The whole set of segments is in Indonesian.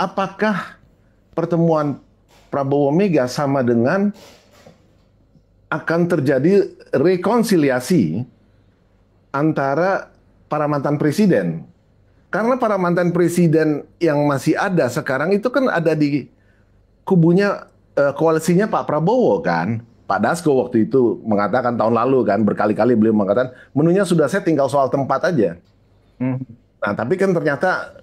apakah pertemuan Prabowo Mega sama dengan akan terjadi rekonsiliasi antara para mantan presiden? Karena para mantan presiden yang masih ada sekarang itu kan ada di kubunya koalisinya Pak Prabowo kan. Pak Dasko waktu itu mengatakan tahun lalu kan berkali-kali beliau mengatakan menunya sudah set tinggal soal tempat aja. Hmm. Nah, tapi kan ternyata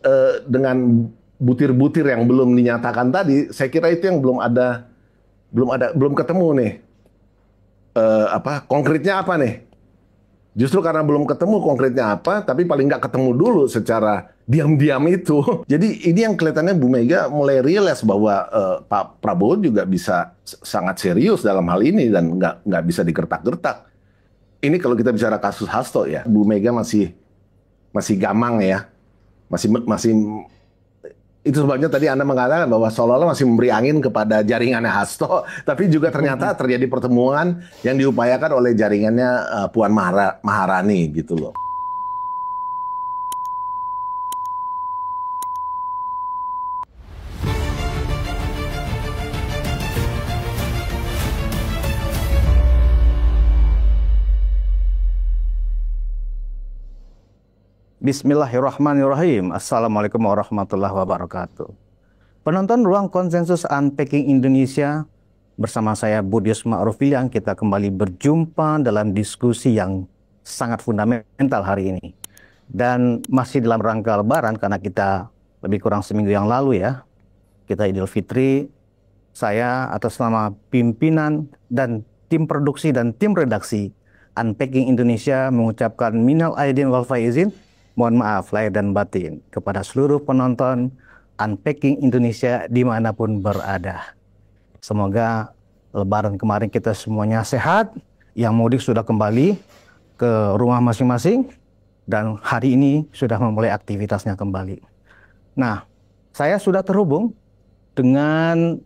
dengan butir-butir yang belum dinyatakan tadi, saya kira itu yang belum ketemu nih. Apa konkretnya apa nih? Justru karena belum ketemu konkretnya apa, tapi paling nggak ketemu dulu secara diam-diam itu. Jadi ini yang kelihatannya Bu Mega mulai realize bahwa Pak Prabowo juga bisa sangat serius dalam hal ini dan nggak bisa digertak-gertak. Ini kalau kita bicara kasus Hasto ya, Bu Mega masih gamang ya, masih itu sebabnya tadi Anda mengatakan bahwa seolah-olah masih memberi angin kepada jaringannya Hasto, tapi juga ternyata terjadi pertemuan yang diupayakan oleh jaringannya Puan Maharani gitu loh. Bismillahirrahmanirrahim. Assalamualaikum warahmatullahi wabarakatuh. Penonton Ruang Konsensus Unpacking Indonesia, bersama saya Budius Ma'rufilian, kita kembali berjumpa dalam diskusi yang sangat fundamental hari ini. Dan masih dalam rangka Lebaran, karena kita lebih kurang seminggu yang lalu ya, kita Idul Fitri, saya atas nama pimpinan dan tim produksi dan tim redaksi Unpacking Indonesia mengucapkan minal aidin wal faizin, mohon maaf lahir dan batin kepada seluruh penonton Unpacking Indonesia dimanapun berada. Semoga Lebaran kemarin kita semuanya sehat, yang mudik sudah kembali ke rumah masing-masing, dan hari ini sudah memulai aktivitasnya kembali. Nah, saya sudah terhubung dengan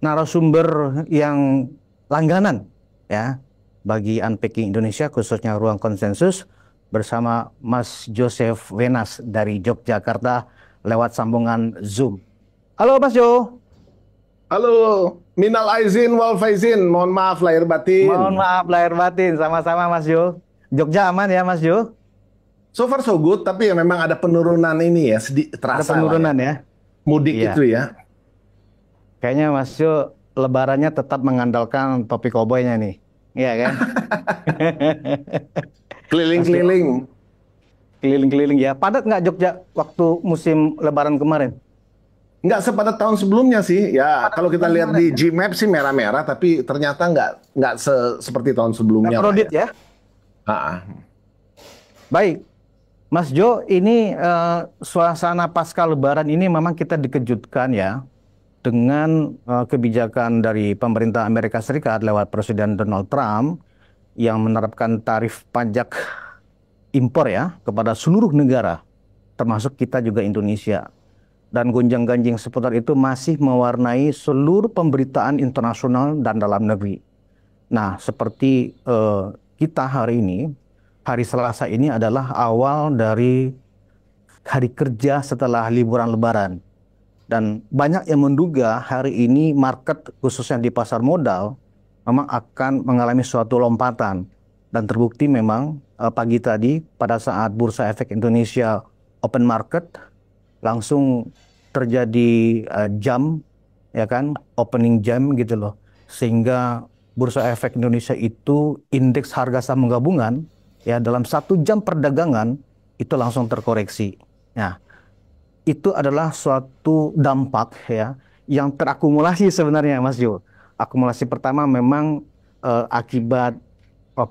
narasumber yang langganan ya bagi Unpacking Indonesia, khususnya Ruang Konsensus, bersama Mas Joseph Wenas dari Yogyakarta lewat sambungan Zoom. Halo Mas Jo. Halo, minal aizin wal faizin, mohon maaf lahir Mohon batin. maaf lahir batin, sama-sama Mas Jo. Jogja aman ya Mas Jo? So far so good, tapi ya memang ada penurunan ini ya, Ada terasa lah ya. penurunan ya? Mudik Iya. itu ya. Kayaknya Mas Jo Lebarannya tetap mengandalkan topi koboynya nih. Iya kan? Mas Jo, Keliling-keliling. keliling-keliling ya. Padat nggak Jogja waktu musim Lebaran kemarin? Nggak sepadat tahun sebelumnya sih. Ya, Padat kalau kita tahun lihat kemarin di ya? Gmap sih merah-merah, tapi ternyata nggak seperti tahun Nggak sebelumnya lah kredit ya. ya? Ah, Baik, Mas Jo, ini suasana pasca Lebaran ini memang kita dikejutkan ya dengan kebijakan dari pemerintah Amerika Serikat lewat Presiden Donald Trump yang menerapkan tarif pajak impor ya kepada seluruh negara, termasuk kita juga Indonesia. Dan gonjang-ganjing seputar itu masih mewarnai seluruh pemberitaan internasional dan dalam negeri. Nah, seperti kita hari ini, hari Selasa ini adalah awal dari hari kerja setelah liburan Lebaran. Dan banyak yang menduga hari ini market khususnya di pasar modal memang akan mengalami suatu lompatan. Dan terbukti memang pagi tadi pada saat Bursa Efek Indonesia open market langsung terjadi jam ya kan, opening jam gitu loh. Sehingga Bursa Efek Indonesia itu indeks harga saham gabungan ya dalam 1 jam perdagangan itu langsung terkoreksi. Nah, itu adalah suatu dampak ya yang terakumulasi sebenarnya Mas Jo. Akumulasi pertama memang akibat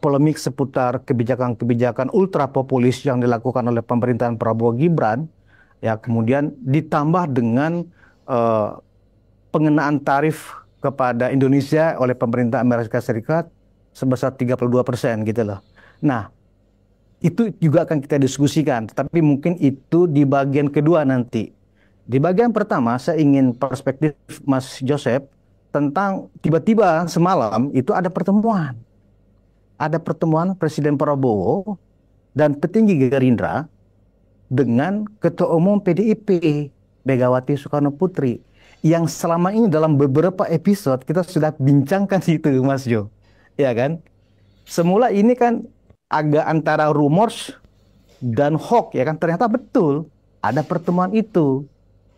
polemik seputar kebijakan-kebijakan ultra populis yang dilakukan oleh pemerintahan Prabowo Gibran ya, kemudian ditambah dengan eh, pengenaan tarif kepada Indonesia oleh pemerintah Amerika Serikat sebesar 32% gitu loh. Nah, itu juga akan kita diskusikan, tetapi mungkin itu di bagian kedua nanti. Di bagian pertama, saya ingin perspektif Mas Joseph tentang tiba-tiba semalam itu ada pertemuan. Ada pertemuan Presiden Prabowo dan petinggi Gerindra dengan Ketua Umum PDIP. Megawati Soekarno Putri, yang selama ini dalam beberapa episode kita sudah bincangkan itu, Mas Jo, ya kan? Semula ini kan agak antara rumors dan hoax, ya kan? Ternyata betul ada pertemuan itu.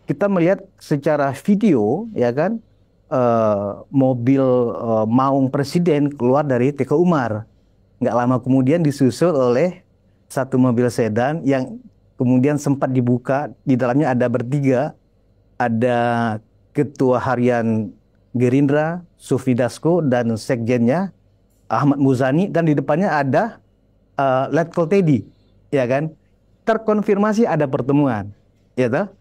Kita melihat secara video, ya kan, mobil maung presiden keluar dari Teguh Umar. Nggak lama kemudian disusul oleh satu mobil sedan yang kemudian sempat dibuka. Di dalamnya ada bertiga, ada Ketua Harian Gerindra, Sufmi Dasko, dan Sekjennya Ahmad Muzani, dan di depannya ada Letkol Teddy, ya kan? Terkonfirmasi ada pertemuan, ya toh?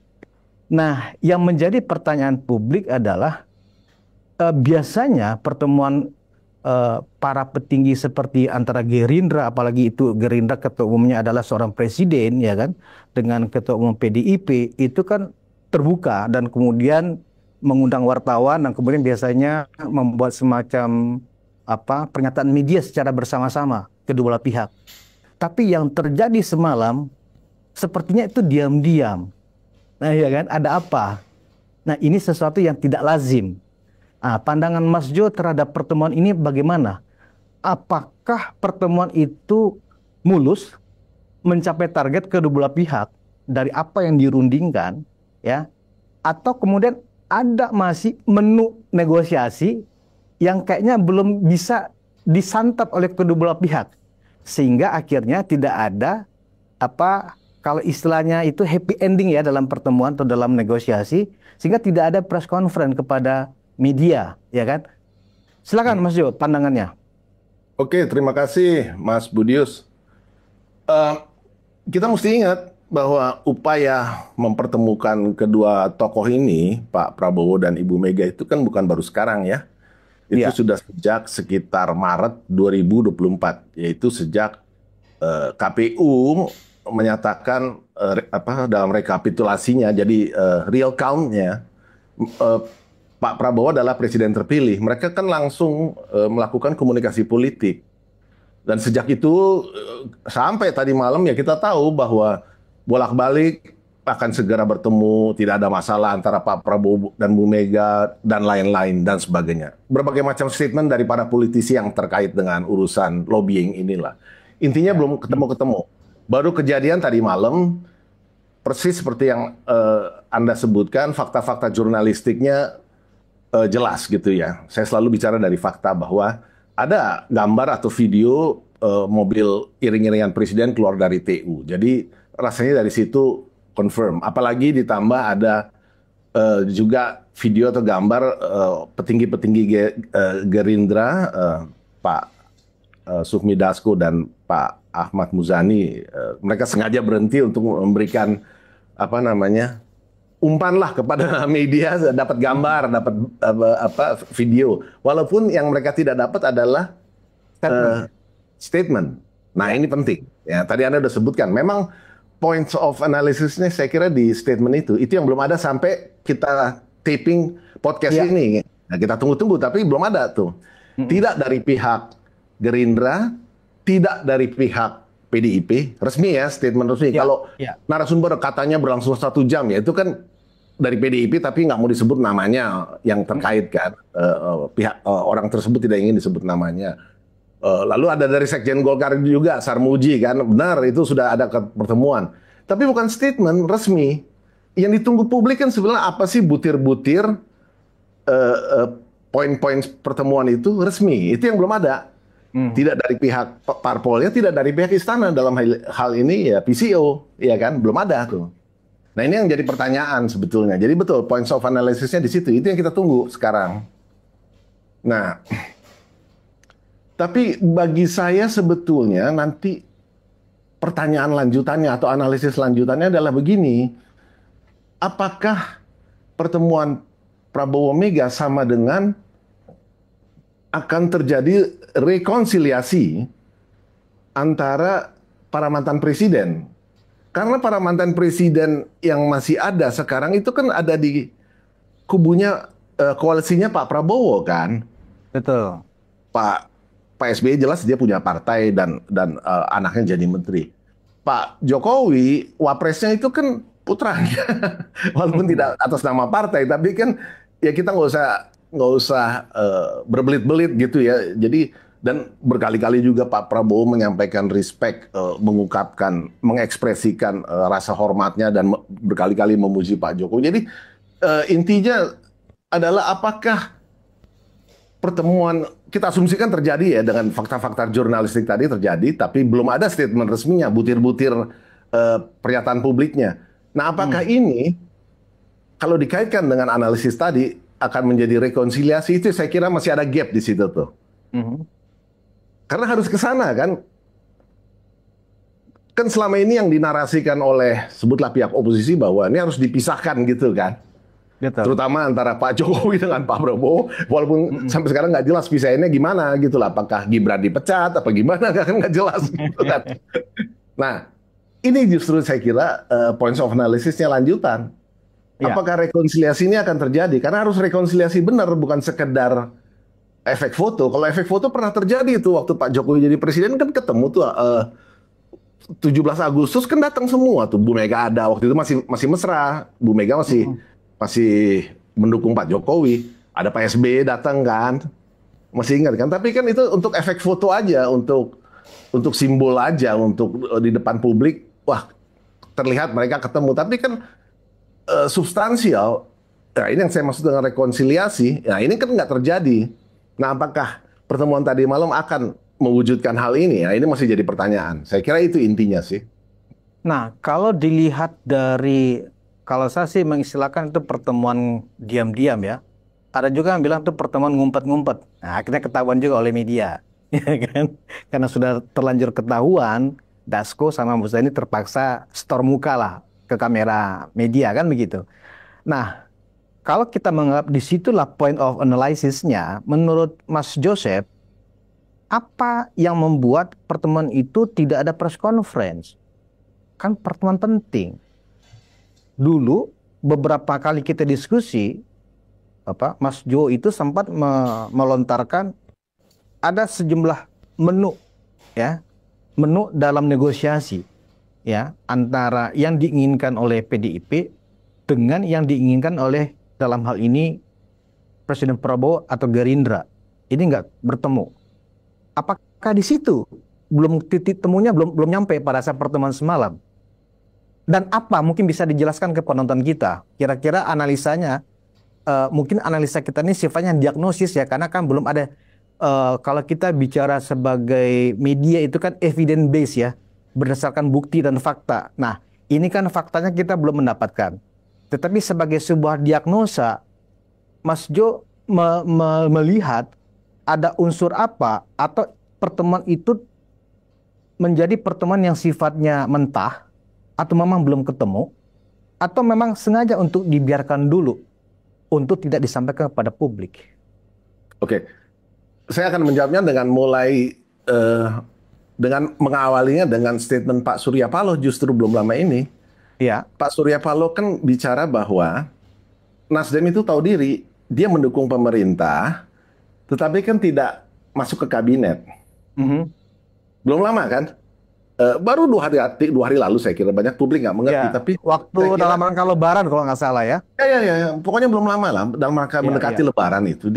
Nah, yang menjadi pertanyaan publik adalah biasanya pertemuan para petinggi seperti antara Gerindra, apalagi itu Gerindra ketua umumnya adalah seorang presiden, ya kan, dengan ketua umum PDIP, itu kan terbuka dan kemudian mengundang wartawan dan kemudian biasanya membuat semacam pernyataan media secara bersama-sama kedua belah pihak. Tapi yang terjadi semalam sepertinya itu diam-diam. Nah, ya kan, ada apa? Nah, ini sesuatu yang tidak lazim. Nah, pandangan Mas Jo terhadap pertemuan ini bagaimana? Apakah pertemuan itu mulus, mencapai target kedua belah pihak dari apa yang dirundingkan, ya? Atau kemudian ada masih menu negosiasi yang kayaknya belum bisa disantap oleh kedua belah pihak, sehingga akhirnya tidak ada kalau istilahnya itu happy ending ya dalam pertemuan atau dalam negosiasi, sehingga tidak ada press conference kepada media, ya kan? Silakan Mas Jo, pandangannya. Oke, terima kasih Mas Budius. Kita mesti ingat bahwa upaya mempertemukan kedua tokoh ini, Pak Prabowo dan Ibu Mega, itu kan bukan baru sekarang ya. Itu sudah sejak sekitar Maret 2024, yaitu sejak KPU menyatakan dalam rekapitulasinya, jadi real count-nya, Pak Prabowo adalah presiden terpilih. Mereka kan langsung melakukan komunikasi politik. Dan sejak itu sampai tadi malam ya kita tahu bahwa bolak-balik akan segera bertemu, tidak ada masalah antara Pak Prabowo dan Bu Mega dan lain-lain dan sebagainya. Berbagai macam statement dari para politisi yang terkait dengan urusan lobbying inilah. Intinya belum ketemu-ketemu. Baru kejadian tadi malam, persis seperti yang Anda sebutkan, fakta-fakta jurnalistiknya jelas gitu ya. Saya selalu bicara dari fakta bahwa ada gambar atau video mobil iring-iringan presiden keluar dari TU. Jadi rasanya dari situ confirm. Apalagi ditambah ada juga video atau gambar petinggi-petinggi Gerindra, Pak Sufmi Dasko dan Pak Ahmad Muzani, mereka sengaja berhenti untuk memberikan umpan lah kepada media, dapat gambar, dapat video. Walaupun yang mereka tidak dapat adalah statement. Nah, ini penting. Ya, tadi Anda sudah sebutkan. Memang points of analysisnya saya kira di statement itu yang belum ada sampai kita taping podcast ini. Nah, kita tunggu-tunggu, tapi belum ada tuh. Tidak dari pihak Gerindra, tidak dari pihak PDIP, resmi ya, statement resmi. Kalau narasumber katanya berlangsung 1 jam ya, itu kan dari PDIP tapi nggak mau disebut namanya yang terkait kan. Pihak orang tersebut tidak ingin disebut namanya. Lalu ada dari Sekjen Golkar juga, Sarmuji kan, benar itu sudah ada pertemuan. Tapi bukan statement resmi. Yang ditunggu publik kan sebenarnya apa sih butir-butir poin-poin pertemuan itu resmi. Itu yang belum ada. Tidak dari pihak parpolnya, tidak dari pihak istana dalam hal ini ya PCO, ya kan, belum ada tuh. Nah ini yang jadi pertanyaan sebetulnya. Jadi betul points of analysisnya di situ. Itu yang kita tunggu sekarang. Nah, tapi bagi saya sebetulnya nanti pertanyaan lanjutannya atau analisis lanjutannya adalah begini. Apakah pertemuan Prabowo Mega sama dengan akan terjadi rekonsiliasi antara para mantan presiden? Karena para mantan presiden yang masih ada sekarang itu kan ada di kubunya koalisinya Pak Prabowo kan. Betul. Pak SBY jelas dia punya partai dan anaknya jadi menteri. Pak Jokowi wapresnya itu kan putranya, walaupun tidak atas nama partai, tapi kan ya kita nggak usah berbelit-belit gitu ya. Jadi dan berkali-kali juga Pak Prabowo menyampaikan respect, mengungkapkan, mengekspresikan rasa hormatnya dan berkali-kali memuji Pak Jokowi. Jadi intinya adalah apakah pertemuan kita asumsikan terjadi ya dengan fakta-fakta jurnalistik tadi terjadi, tapi belum ada statement resminya, butir-butir pernyataan publiknya. Nah, apakah ini kalau dikaitkan dengan analisis tadi akan menjadi rekonsiliasi itu saya kira masih ada gap di situ tuh. Mhm. Karena harus ke sana kan. Kan selama ini yang dinarasikan oleh sebutlah pihak oposisi bahwa ini harus dipisahkan gitu kan. Betul. Terutama antara Pak Jokowi dengan Pak Prabowo, walaupun sampai sekarang nggak jelas pisahinnya gimana gitu lah. Apakah Gibran dipecat, apa gimana, kan nggak jelas gitu kan. Nah, ini justru saya kira points of analysisnya lanjutan. Ya. Apakah rekonsiliasi ini akan terjadi? Karena harus rekonsiliasi benar, bukan sekedar efek foto. Kalau efek foto pernah terjadi itu waktu Pak Jokowi jadi presiden kan ketemu tuh 17 Agustus kan datang semua tuh. Bu Mega ada waktu itu masih mesra. Bu Mega masih mendukung Pak Jokowi. Ada Pak SBY datang kan. Masih ingat kan? Tapi kan itu untuk efek foto aja, untuk simbol aja, untuk di depan publik. Wah, terlihat mereka ketemu. Tapi kan substansial. Nah, ini yang saya maksud dengan rekonsiliasi. Nah, ini kan nggak terjadi. Nah, apakah pertemuan tadi malam akan mewujudkan hal ini? Nah, ini masih jadi pertanyaan. Saya kira itu intinya sih. Nah, kalau dilihat dari, kalau saya sih mengistilahkan itu pertemuan diam-diam ya. Ada juga yang bilang itu pertemuan ngumpet-ngumpet. Nah, akhirnya ketahuan juga oleh media, ya kan? Karena sudah terlanjur ketahuan, Dasko sama Bu ini terpaksa store muka lah ke kamera media kan begitu. Nah, kalau kita menganggap disitulah point of analysis-nya, menurut Mas Joseph, apa yang membuat pertemuan itu tidak ada press conference? Kan pertemuan penting. Dulu beberapa kali kita diskusi, Mas Jo itu sempat melontarkan ada sejumlah menu, ya, menu dalam negosiasi, ya, antara yang diinginkan oleh PDIP dengan yang diinginkan oleh dalam hal ini Presiden Prabowo atau Gerindra. Ini nggak bertemu. Apakah di situ belum titik temunya belum nyampe pada saat pertemuan semalam? Dan apa mungkin bisa dijelaskan ke penonton kita? Kira-kira analisanya, mungkin analisa kita ini sifatnya diagnosis ya, karena kan belum ada. Kalau kita bicara sebagai media itu kan evidence base ya, berdasarkan bukti dan fakta. Nah, ini kan faktanya kita belum mendapatkan. Tetapi sebagai sebuah diagnosa, Mas Jo melihat ada unsur apa atau pertemuan itu menjadi pertemuan yang sifatnya mentah atau memang belum ketemu atau memang sengaja untuk dibiarkan dulu untuk tidak disampaikan kepada publik. Oke, saya akan menjawabnya dengan dengan mengawalinya dengan statement Pak Surya Paloh justru belum lama ini. Ya. Pak Surya Paloh kan bicara bahwa Nasdem itu tahu diri, dia mendukung pemerintah, tetapi kan tidak masuk ke kabinet. Belum lama kan? Baru 2 hari lalu saya kira banyak publik nggak mengerti. Ya, tapi waktu dalam rangka Lebaran kalau nggak salah ya. Ya. Pokoknya belum lama lah dalam rangka mendekati Lebaran itu.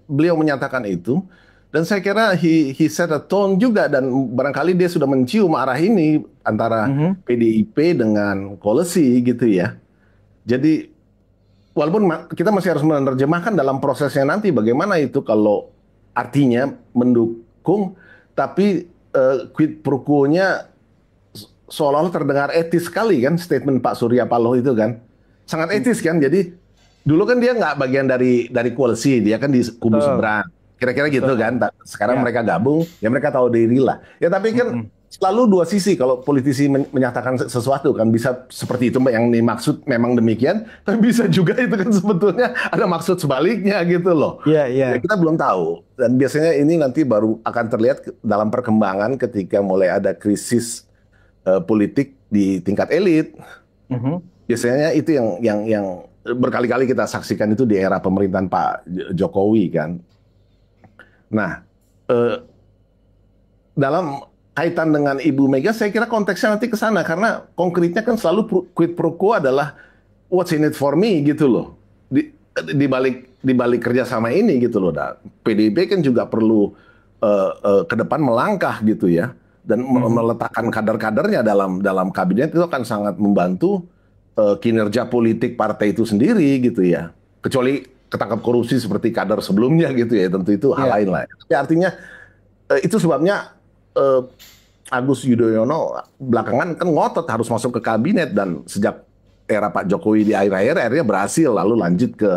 Beliau menyatakan itu. Dan saya kira he set a tone juga dan barangkali dia sudah mencium arah ini antara PDIP dengan koalisi gitu ya. Jadi walaupun kita masih harus menerjemahkan dalam prosesnya nanti bagaimana itu kalau artinya mendukung tapi quid pro quo-nya seolah-olah terdengar etis sekali kan statement Pak Surya Paloh itu kan. Sangat etis kan. Jadi dulu kan dia nggak bagian dari koalisi, dia kan di kubu seberang. Kira-kira gitu kan. Sekarang mereka gabung, ya mereka tahu diri lah. Ya tapi kan selalu dua sisi kalau politisi menyatakan sesuatu kan bisa seperti itu yang dimaksud memang demikian, tapi bisa juga itu kan sebetulnya ada maksud sebaliknya gitu loh. Ya, kita belum tahu dan biasanya ini nanti baru akan terlihat dalam perkembangan ketika mulai ada krisis politik di tingkat elit. Biasanya itu yang berkali-kali kita saksikan itu di era pemerintahan Pak Jokowi kan. Nah, dalam kaitan dengan Ibu Mega, saya kira konteksnya nanti ke sana karena konkretnya kan selalu quid pro quo adalah what's in it for me gitu loh. Di balik kerjasama ini gitu loh. Nah, PDIP kan juga perlu ke depan melangkah gitu ya dan meletakkan kader-kadernya dalam kabinet itu akan sangat membantu kinerja politik partai itu sendiri gitu ya. Kecuali ketangkap korupsi seperti kader sebelumnya gitu ya, tentu itu hal lain lah. Tapi artinya itu sebabnya Agus Yudhoyono belakangan kan ngotot harus masuk ke kabinet dan sejak era Pak Jokowi di akhir-akhir akhirnya berhasil lalu lanjut ke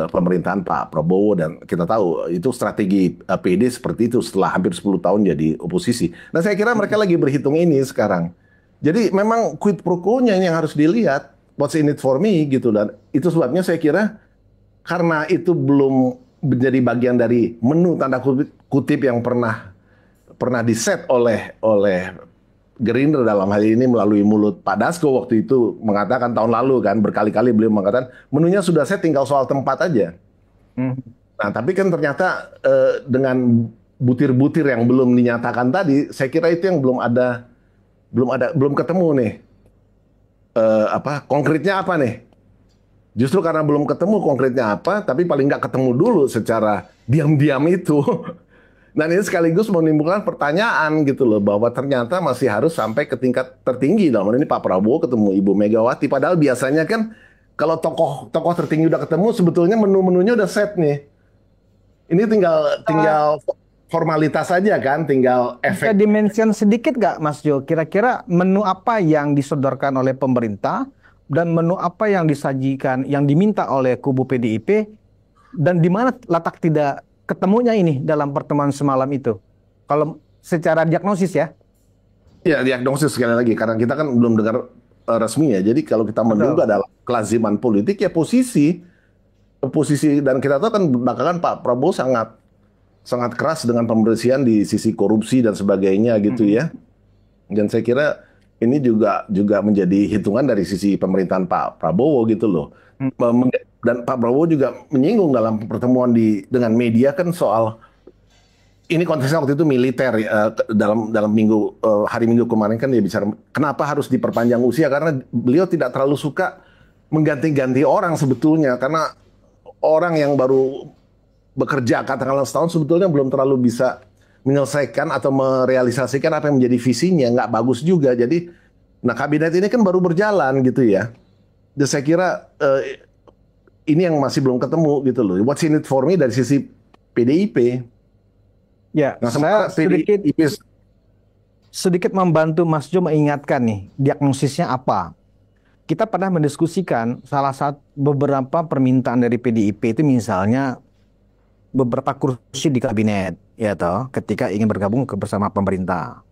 pemerintahan Pak Prabowo dan kita tahu itu strategi PD seperti itu setelah hampir 10 tahun jadi oposisi. Nah saya kira mereka lagi berhitung ini sekarang. Jadi memang quid pro quo-nya ini yang harus dilihat what's in it for me gitu dan itu sebabnya saya kira karena itu belum menjadi bagian dari menu tanda kutip yang pernah diset oleh Gerindra dalam hal ini melalui mulut Pak Dasko waktu itu mengatakan tahun lalu kan berkali-kali beliau mengatakan menunya sudah set tinggal soal tempat aja. Nah tapi kan ternyata dengan butir-butir yang belum dinyatakan tadi, saya kira itu yang belum ketemu nih. Konkretnya apa nih? Justru karena belum ketemu konkretnya apa, tapi paling nggak ketemu dulu secara diam-diam itu. Dan ini sekaligus menimbulkan pertanyaan gitu loh, bahwa ternyata masih harus sampai ke tingkat tertinggi. Dalam hal ini Pak Prabowo ketemu Ibu Megawati, padahal biasanya kan kalau tokoh tertinggi udah ketemu, sebetulnya menu-menunya udah set nih. Ini tinggal formalitas saja kan, tinggal efek. Bisa dimention sedikit nggak Mas Jo, kira-kira menu apa yang disodorkan oleh pemerintah, dan menu apa yang disajikan, yang diminta oleh kubu PDIP, dan di mana letak tidak ketemunya ini dalam pertemuan semalam itu? Kalau secara diagnosis ya? Ya, diagnosis sekali lagi, karena kita kan belum dengar resmi ya. Jadi kalau kita menduga dalam kelaziman politik ya posisi, dan kita tahu kan belakangan Pak Prabowo sangat keras dengan pembersihan di sisi korupsi dan sebagainya gitu ya. Dan saya kira ini juga menjadi hitungan dari sisi pemerintahan Pak Prabowo gitu loh. Dan Pak Prabowo juga menyinggung dalam pertemuan dengan media kan soal ini konteksnya waktu itu militer dalam hari Minggu kemarin kan dia bicara kenapa harus diperpanjang usia karena beliau tidak terlalu suka mengganti-ganti orang sebetulnya karena orang yang baru bekerja katakanlah setahun sebetulnya belum terlalu bisa menyelesaikan atau merealisasikan apa yang menjadi visinya, nggak bagus juga. Jadi, nah kabinet ini kan baru berjalan gitu ya. Dan saya kira ini yang masih belum ketemu gitu loh. What's in it for me dari sisi PDIP. Ya, nah, saya sedikit membantu Mas Jo mengingatkan nih, diagnosisnya apa. Kita pernah mendiskusikan salah satu beberapa permintaan dari PDIP itu misalnya beberapa kursi di kabinet, ya toh, ketika ingin bergabung bersama pemerintah.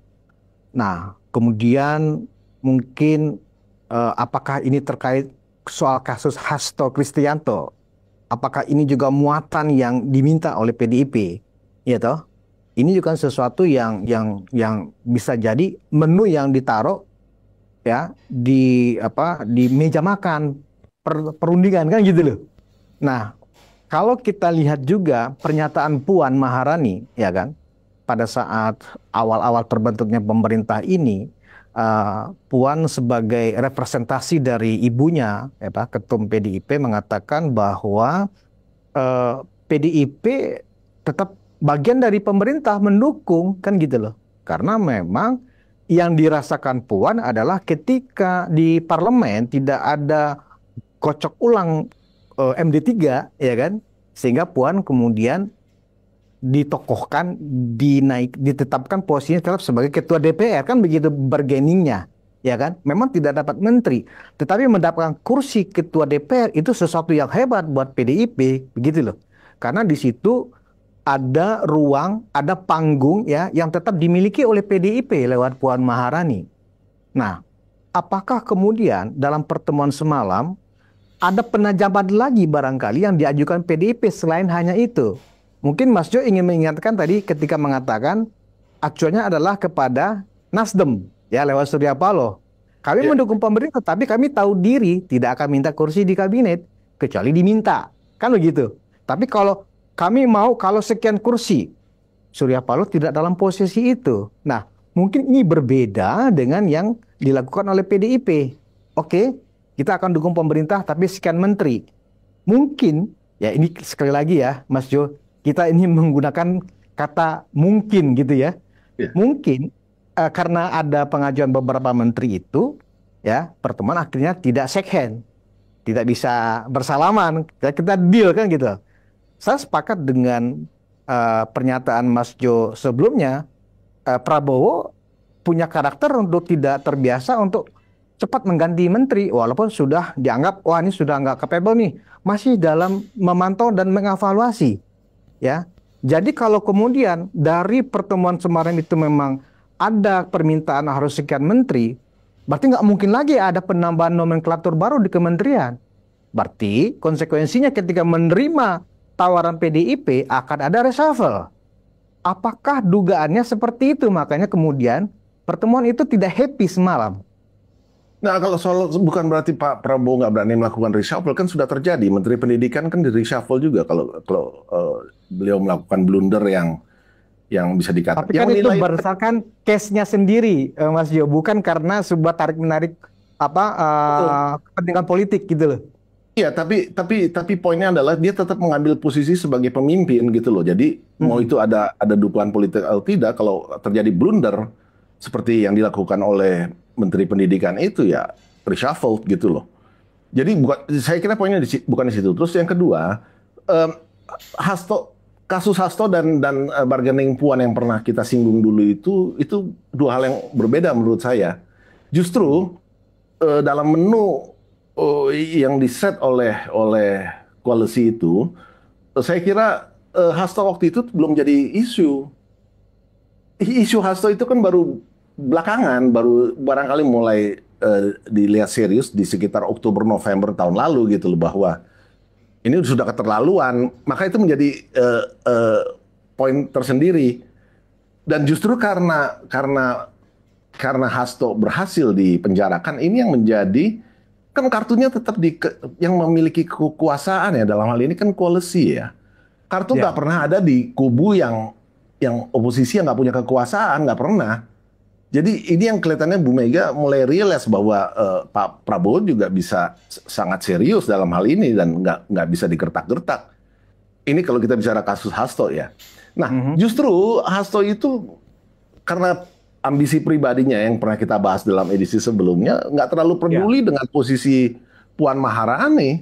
Nah, kemudian mungkin apakah ini terkait soal kasus Hasto Kristianto? Apakah ini juga muatan yang diminta oleh PDIP? Ya toh, ini juga sesuatu yang bisa jadi menu yang ditaruh ya di meja makan perundingan kan gitu loh. Nah, kalau kita lihat juga pernyataan Puan Maharani, ya kan, pada saat awal-awal terbentuknya pemerintah ini, Puan sebagai representasi dari ibunya, ya Pak, Ketum PDIP mengatakan bahwa PDIP tetap bagian dari pemerintah mendukung, kan gitu loh. Karena memang yang dirasakan Puan adalah ketika di parlemen tidak ada kocok ulang MD3, ya kan, sehingga Puan kemudian ditokohkan, ditetapkan posisinya tetap sebagai ketua DPR, kan begitu bargainingnya, ya kan. Memang tidak dapat menteri, tetapi mendapatkan kursi ketua DPR itu sesuatu yang hebat buat PDIP, begitu loh. Karena di situ ada ruang, ada panggung ya yang tetap dimiliki oleh PDIP lewat Puan Maharani. Nah, apakah kemudian dalam pertemuan semalam ada penajaman lagi barangkali yang diajukan PDIP selain hanya itu? Mungkin Mas Jo ingin mengingatkan tadi ketika mengatakan acuannya adalah kepada Nasdem ya lewat Surya Paloh. Kami mendukung pemerintah, tapi kami tahu diri tidak akan minta kursi di kabinet kecuali diminta, kan begitu. Tapi kalau kami mau kalau sekian kursi, Surya Paloh tidak dalam posisi itu. Nah, mungkin ini berbeda dengan yang dilakukan oleh PDIP. Oke, kita akan dukung pemerintah tapi sekian menteri. Mungkin, ya ini sekali lagi ya Mas Jo, kita ini menggunakan kata mungkin gitu ya. Ya. Mungkin karena ada pengajuan beberapa menteri itu, ya pertemuan akhirnya tidak shake hand, tidak bisa bersalaman, kita deal kan gitu. Saya sepakat dengan pernyataan Mas Jo sebelumnya, Prabowo punya karakter untuk tidak terbiasa untuk cepat mengganti menteri, walaupun sudah dianggap, wah ini sudah nggak capable nih, masih dalam memantau dan mengevaluasi, ya. Jadi kalau kemudian dari pertemuan kemarin itu memang ada permintaan harus sekian menteri, berarti nggak mungkin lagi ada penambahan nomenklatur baru di kementerian. Berarti konsekuensinya ketika menerima tawaran PDIP akan ada reshuffle. Apakah dugaannya seperti itu? Makanya kemudian pertemuan itu tidak happy semalam. Nah, kalau soal bukan berarti Pak Prabowo nggak berani melakukan reshuffle, kan sudah terjadi. Menteri Pendidikan kan di reshuffle juga kalau beliau melakukan blunder yang bisa dikatakan. Tapi kan itu berdasarkan case-nya sendiri, Mas Jo, bukan karena sebuah tarik-menarik kepentingan politik gitu loh. Iya, tapi poinnya adalah dia tetap mengambil posisi sebagai pemimpin gitu loh. Jadi mau itu ada dukungan politik atau tidak, kalau terjadi blunder seperti yang dilakukan oleh Menteri Pendidikan itu ya reshuffle gitu loh. Jadi saya kira poinnya bukan di situ. Terus yang kedua, kasus Hasto dan bargaining Puan yang pernah kita singgung dulu itu dua hal yang berbeda menurut saya. Justru dalam menu yang diset oleh koalisi itu, saya kira Hasto waktu itu belum jadi isu. Isu Hasto itu kan baru belakangan, baru barangkali mulai dilihat serius di sekitar Oktober November tahun lalu gitu loh, bahwa ini sudah keterlaluan. Maka itu menjadi poin tersendiri. Dan justru karena Hasto berhasil dipenjarakan, ini yang menjadi, kan kartunya tetap yang memiliki kekuasaan ya, dalam hal ini kan koalisi ya. Kartu nggak pernah ada di kubu yang oposisi yang nggak punya kekuasaan, nggak pernah. Jadi ini yang kelihatannya Bu Mega mulai realize bahwa Pak Prabowo juga bisa sangat serius dalam hal ini dan nggak bisa digertak-gertak. Ini kalau kita bicara kasus Hasto ya. Nah, justru Hasto itu karena ambisi pribadinya yang pernah kita bahas dalam edisi sebelumnya, nggak terlalu peduli dengan posisi Puan Maharani.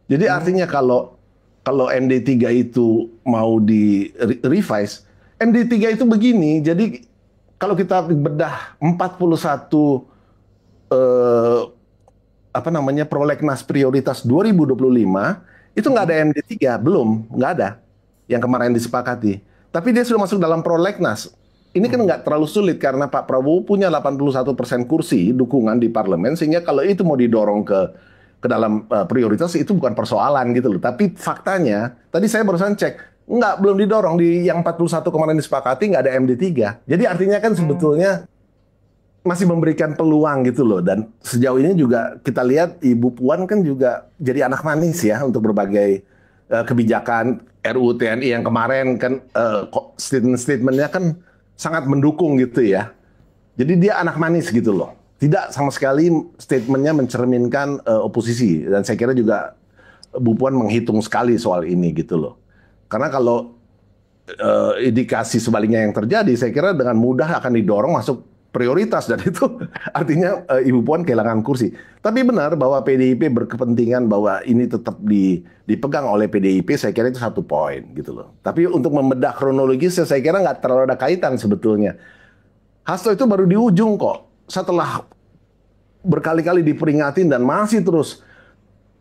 Jadi artinya kalau MD3 itu mau di-revise, MD3 itu begini, jadi kalau kita bedah 41 prolegnas prioritas 2025, itu nggak ada MD3, nggak ada yang kemarin disepakati. Tapi dia sudah masuk dalam prolegnas. Ini kan nggak terlalu sulit karena Pak Prabowo punya 81% kursi dukungan di parlemen, sehingga kalau itu mau didorong ke dalam prioritas itu bukan persoalan gitu loh. Tapi faktanya, tadi saya barusan cek, belum didorong di yang 41 kemarin disepakati, nggak ada MD3. Jadi artinya kan sebetulnya masih memberikan peluang gitu loh. Dan sejauh ini juga kita lihat Ibu Puan kan juga jadi anak manis ya untuk berbagai kebijakan RUU TNI yang kemarin kan statement-statementnya kan sangat mendukung gitu ya. Jadi dia anak manis gitu loh. Tidak sama sekali statementnya mencerminkan oposisi. Dan saya kira juga Bu Puan menghitung sekali soal ini gitu loh. Karena kalau indikasi sebaliknya yang terjadi, saya kira dengan mudah akan didorong masuk prioritas. Dan itu artinya Ibu Puan kehilangan kursi. Tapi benar bahwa PDIP berkepentingan bahwa ini tetap dipegang oleh PDIP, saya kira itu satu poin gitu loh. Tapi untuk membedah kronologis, saya kira nggak terlalu ada kaitan sebetulnya. Hasto itu baru di ujung kok. Setelah berkali-kali diperingatin dan masih terus.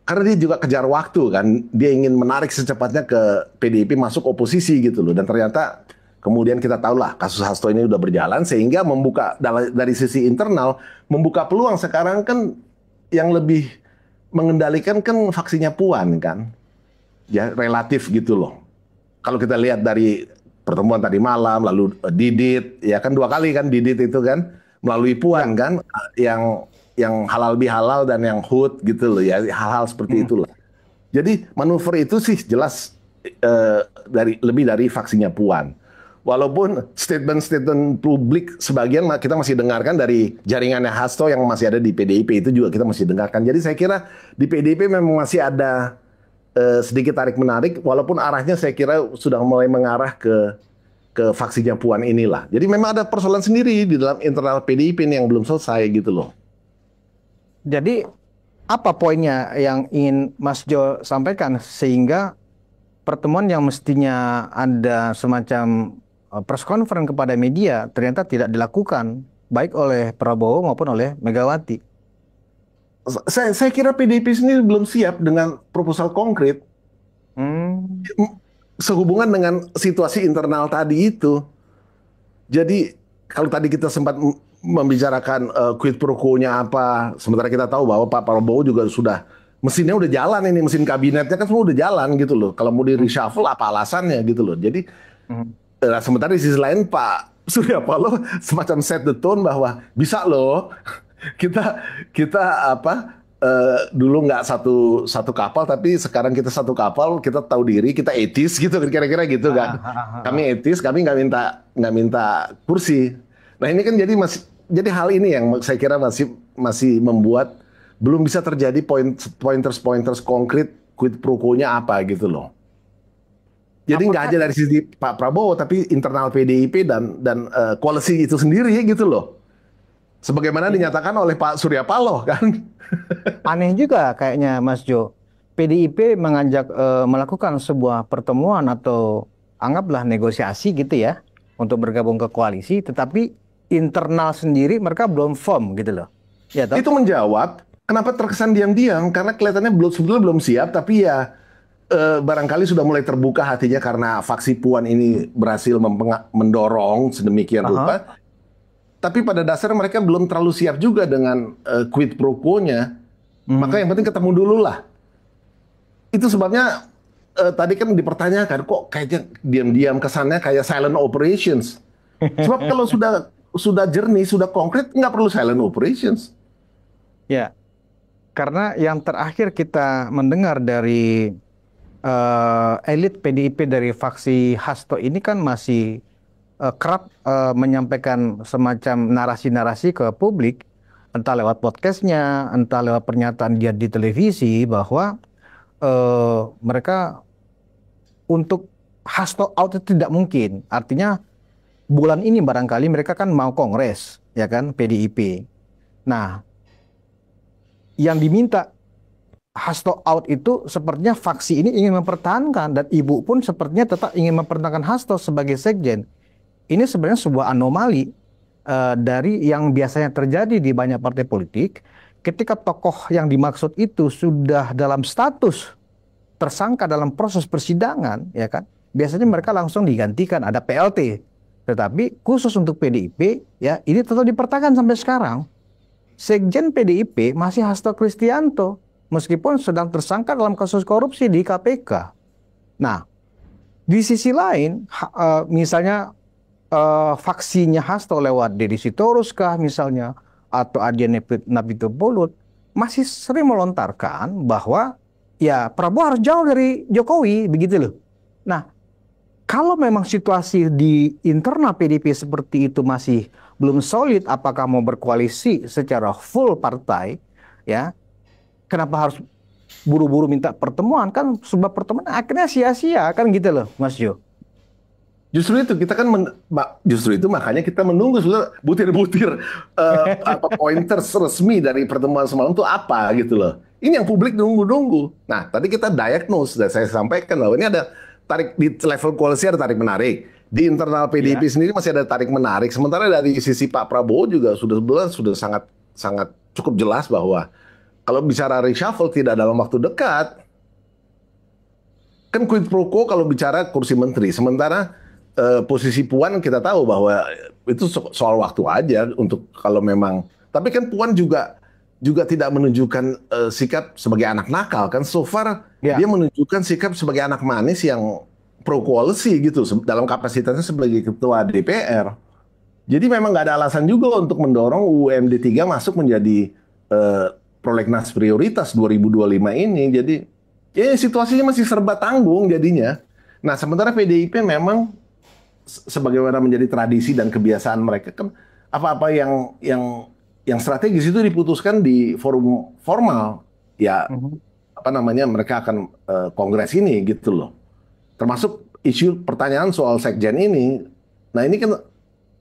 Karena dia juga kejar waktu kan, dia ingin menarik secepatnya ke PDIP masuk oposisi gitu loh. Dan ternyata kemudian kita tahulah kasus Hasto ini udah berjalan sehingga membuka dari sisi internal, membuka peluang sekarang kan yang lebih mengendalikan kan faksinya Puan kan. Ya relatif gitu loh. Kalau kita lihat dari pertemuan tadi malam, lalu Didit, ya kan 2 kali kan Didit itu kan, melalui Puan kan, yang halal bihalal dan yang HUT gitu loh ya, hal-hal seperti itulah. Jadi manuver itu sih jelas lebih dari faksinya Puan. Walaupun statement-statement publik sebagian kita masih dengarkan dari jaringannya Hasto yang masih ada di PDIP itu juga kita masih dengarkan. Jadi saya kira di PDIP memang masih ada sedikit tarik-menarik, walaupun arahnya saya kira sudah mulai mengarah ke faksinya Puan inilah. Jadi memang ada persoalan sendiri di dalam internal PDIP ini yang belum selesai gitu loh. Jadi apa poinnya yang ingin Mas Jo sampaikan sehingga pertemuan yang mestinya ada semacam press conference kepada media ternyata tidak dilakukan baik oleh Prabowo maupun oleh Megawati? Saya kira PDIP sendiri belum siap dengan proposal konkret sehubungan dengan situasi internal tadi itu. Jadi kalau tadi kita sempat membicarakan quid pro quo-nya apa, sementara kita tahu bahwa Pak Prabowo juga sudah mesinnya udah jalan ini, mesin kabinetnya kan semua udah jalan gitu loh. Kalau mau di reshuffle apa alasannya gitu loh. Jadi sementara di sisi lain Pak Surya Paloh semacam set the tone bahwa bisa loh kita apa dulu nggak satu kapal tapi sekarang kita satu kapal, kita tahu diri, kita etis gitu kira-kira gitu kan. Kami etis, kami nggak minta kursi. Nah ini kan jadi hal ini yang saya kira masih membuat belum bisa terjadi pointers konkret quid pro quo-nya apa gitu loh. Jadi nggak aja dari sisi Pak Prabowo, tapi internal PDIP dan koalisi itu sendiri gitu loh. Sebagaimana dinyatakan oleh Pak Surya Paloh kan. Aneh juga kayaknya Mas Jo. PDIP mengajak melakukan sebuah pertemuan atau anggaplah negosiasi gitu ya untuk bergabung ke koalisi, tetapi internal sendiri mereka belum firm gitu loh. Ya, toh? Itu menjawab kenapa terkesan diam-diam, karena kelihatannya sebetulnya belum siap, tapi ya barangkali sudah mulai terbuka hatinya karena faksi Puan ini berhasil mendorong sedemikian rupa. Tapi pada dasarnya mereka belum terlalu siap juga dengan quid pro quo-nya. Maka yang penting ketemu dulu lah. Itu sebabnya tadi kan dipertanyakan, kok kayaknya diam-diam kesannya kayak silent operations. Sebab kalau sudah jernih, sudah konkret, nggak perlu silent operations. Ya, karena yang terakhir kita mendengar dari elit PDIP dari faksi Hasto ini kan masih kerap menyampaikan semacam narasi-narasi ke publik, entah lewat podcastnya, entah lewat pernyataan dia di televisi, bahwa mereka untuk Hasto out itu tidak mungkin. Artinya bulan ini barangkali mereka kan mau kongres, ya kan, PDIP. Nah, yang diminta Hasto out itu sepertinya faksi ini ingin mempertahankan, dan Ibu pun sepertinya tetap ingin mempertahankan Hasto sebagai sekjen. Ini sebenarnya sebuah anomali dari yang biasanya terjadi di banyak partai politik. Ketika tokoh yang dimaksud itu sudah dalam status tersangka dalam proses persidangan, ya kan, biasanya mereka langsung digantikan, ada PLT. Tetapi khusus untuk PDIP, ya ini tetap dipertahankan sampai sekarang. Sekjen PDIP masih Hasto Kristianto, meskipun sedang tersangka dalam kasus korupsi di KPK. Nah, di sisi lain, misalnya faksinya Hasto lewat Deddy Sitorus kah misalnya, atau Adian Napitupulu masih sering melontarkan bahwa ya Prabowo harus jauh dari Jokowi, begitu loh. Nah, kalau memang situasi di internal PDIP seperti itu masih belum solid, apakah mau berkoalisi secara full partai, ya, kenapa harus buru-buru minta pertemuan? Kan sebuah pertemuan akhirnya sia-sia, kan gitu loh, Mas Jo. Justru itu kita kan justru itu makanya kita menunggu butir-butir pointers resmi dari pertemuan semalam itu apa gitu loh. Ini yang publik nunggu-nunggu. Nah, tadi kita diagnose, dan saya sampaikan bahwa ini ada tarik di level koalisi, ada tarik menarik. Di internal PDIP sendiri masih ada tarik menarik. Sementara dari sisi Pak Prabowo juga sudah sangat cukup jelas bahwa kalau bicara reshuffle tidak dalam waktu dekat. Kan quid pro quo kalau bicara kursi menteri. Sementara posisi Puan kita tahu bahwa itu soal waktu aja untuk kalau memang. Tapi kan Puan juga tidak menunjukkan sikap sebagai anak nakal kan. So far dia menunjukkan sikap sebagai anak manis yang pro koalisi gitu dalam kapasitasnya sebagai ketua DPR. Jadi memang nggak ada alasan juga untuk mendorong UUMD 3 masuk menjadi prolegnas prioritas 2025 ini. Jadi ya situasinya masih serba tanggung jadinya. Nah sementara PDIP memang sebagaimana menjadi tradisi dan kebiasaan mereka kan apa-apa yang strategis itu diputuskan di forum formal ya Mhm. apa namanya mereka akan kongres ini gitu loh. Termasuk isu pertanyaan soal sekjen ini. Nah ini kan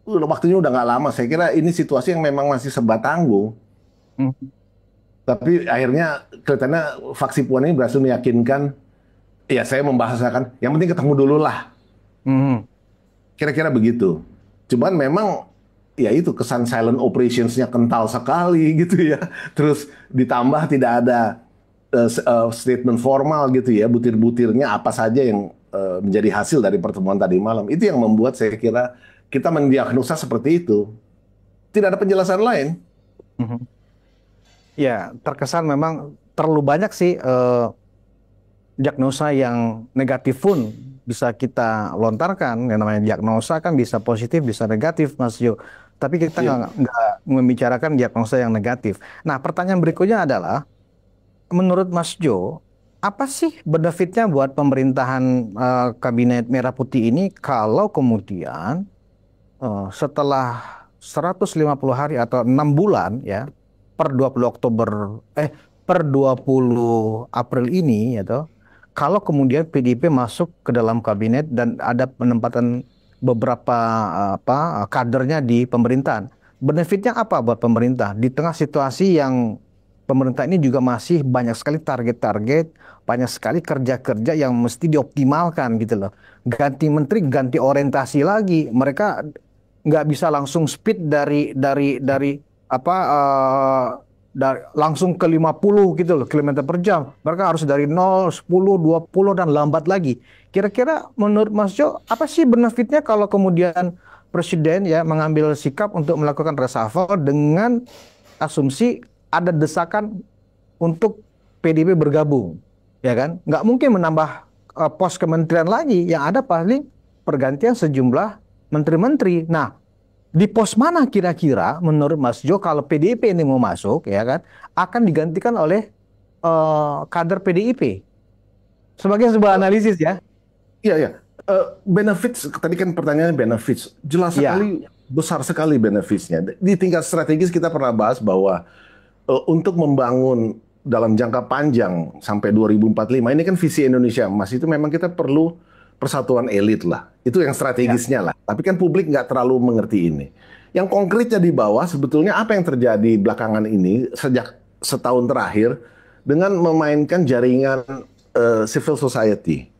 waktunya udah nggak lama. Saya kira ini situasi yang memang masih serba tangguh. Mhm. Tapi akhirnya kelihatannya faksi Puan ini berhasil meyakinkan, ya saya membahasakan, yang penting ketemu dulu lah. Mhm. Kira-kira begitu. Cuman memang ya itu kesan silent operationsnya kental sekali gitu ya. Terus ditambah tidak ada statement formal gitu ya, butir-butirnya apa saja yang menjadi hasil dari pertemuan tadi malam. Itu yang membuat saya kira kita mendiagnosa seperti itu. Tidak ada penjelasan lain. Mhm. Ya, terkesan memang terlalu banyak sih diagnosa yang negatif pun bisa kita lontarkan. Yang namanya diagnosa kan bisa positif, bisa negatif, Mas Jo. Tapi kita Iya. nggak membicarakan diagnosa yang negatif. Nah, pertanyaan berikutnya adalah, menurut Mas Jo, apa sih benefitnya buat pemerintahan Kabinet Merah Putih ini kalau kemudian setelah 150 hari atau 6 bulan ya, per 20 Oktober per 20 April ini ya toh, kalau kemudian PDIP masuk ke dalam kabinet dan ada penempatan beberapa kadernya di pemerintahan. Benefitnya apa buat pemerintah di tengah situasi yang pemerintah ini juga masih banyak sekali target-target, banyak sekali kerja-kerja yang mesti dioptimalkan gitu loh. Ganti menteri, ganti orientasi lagi. Mereka nggak bisa langsung speed dari apa langsung ke 50 gitu loh kilometer per jam. Mereka harus dari 0, 10, 20 dan lambat lagi. Kira-kira menurut Mas Jo apa sih benefitnya kalau kemudian presiden ya mengambil sikap untuk melakukan reshuffle dengan asumsi ada desakan untuk PDIP bergabung, ya kan? Nggak mungkin menambah pos kementerian lagi, yang ada paling pergantian sejumlah menteri-menteri. Nah, di pos mana kira-kira menurut Mas Jo kalau PDIP ini mau masuk, ya kan, akan digantikan oleh kader PDIP? Sebagai sebuah analisis ya. Iya, ya. Benefits, tadi kan pertanyaannya benefits. Jelas Iya. sekali, besar sekali benefitsnya. Di tingkat strategis kita pernah bahas bahwa untuk membangun dalam jangka panjang sampai 2045, ini kan visi Indonesia Emas, itu memang kita perlu persatuan elit lah. Itu yang Ya. strategisnya lah. Tapi kan publik nggak terlalu mengerti ini. Yang konkretnya di bawah, sebetulnya apa yang terjadi belakangan ini, sejak setahun terakhir, dengan memainkan jaringan civil society.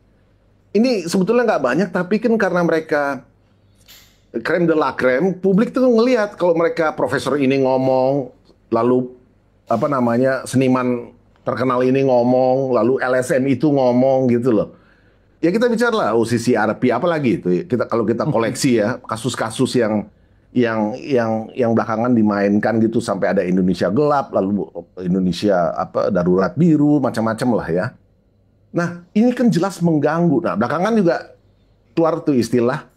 Ini sebetulnya nggak banyak, tapi kan karena mereka krem de la krem, publik tuh ngelihat kalau mereka profesor ini ngomong, lalu apa namanya seniman terkenal ini ngomong, lalu LSM itu ngomong gitu loh. Ya kita bicara lah OCC RP apalagi itu. Kita kalau kita koleksi ya kasus-kasus yang belakangan dimainkan gitu sampai ada Indonesia gelap, lalu Indonesia apa darurat biru, macam-macam lah ya. Nah, ini kan jelas mengganggu. Nah, belakangan juga keluar tuh istilah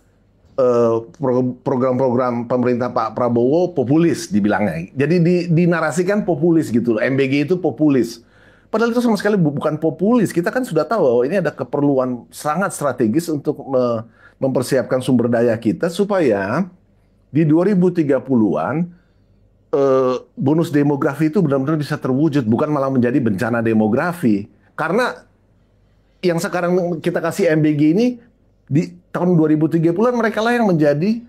program-program pemerintah Pak Prabowo populis dibilangnya. Jadi dinarasikan populis gitu loh. MBG itu populis. Padahal itu sama sekali bukan populis. Kita kan sudah tahu bahwa ini ada keperluan sangat strategis untuk mempersiapkan sumber daya kita supaya di 2030-an bonus demografi itu benar-benar bisa terwujud, bukan malah menjadi bencana demografi. Karena yang sekarang kita kasih MBG ini di tahun 2030-an mereka lah yang menjadi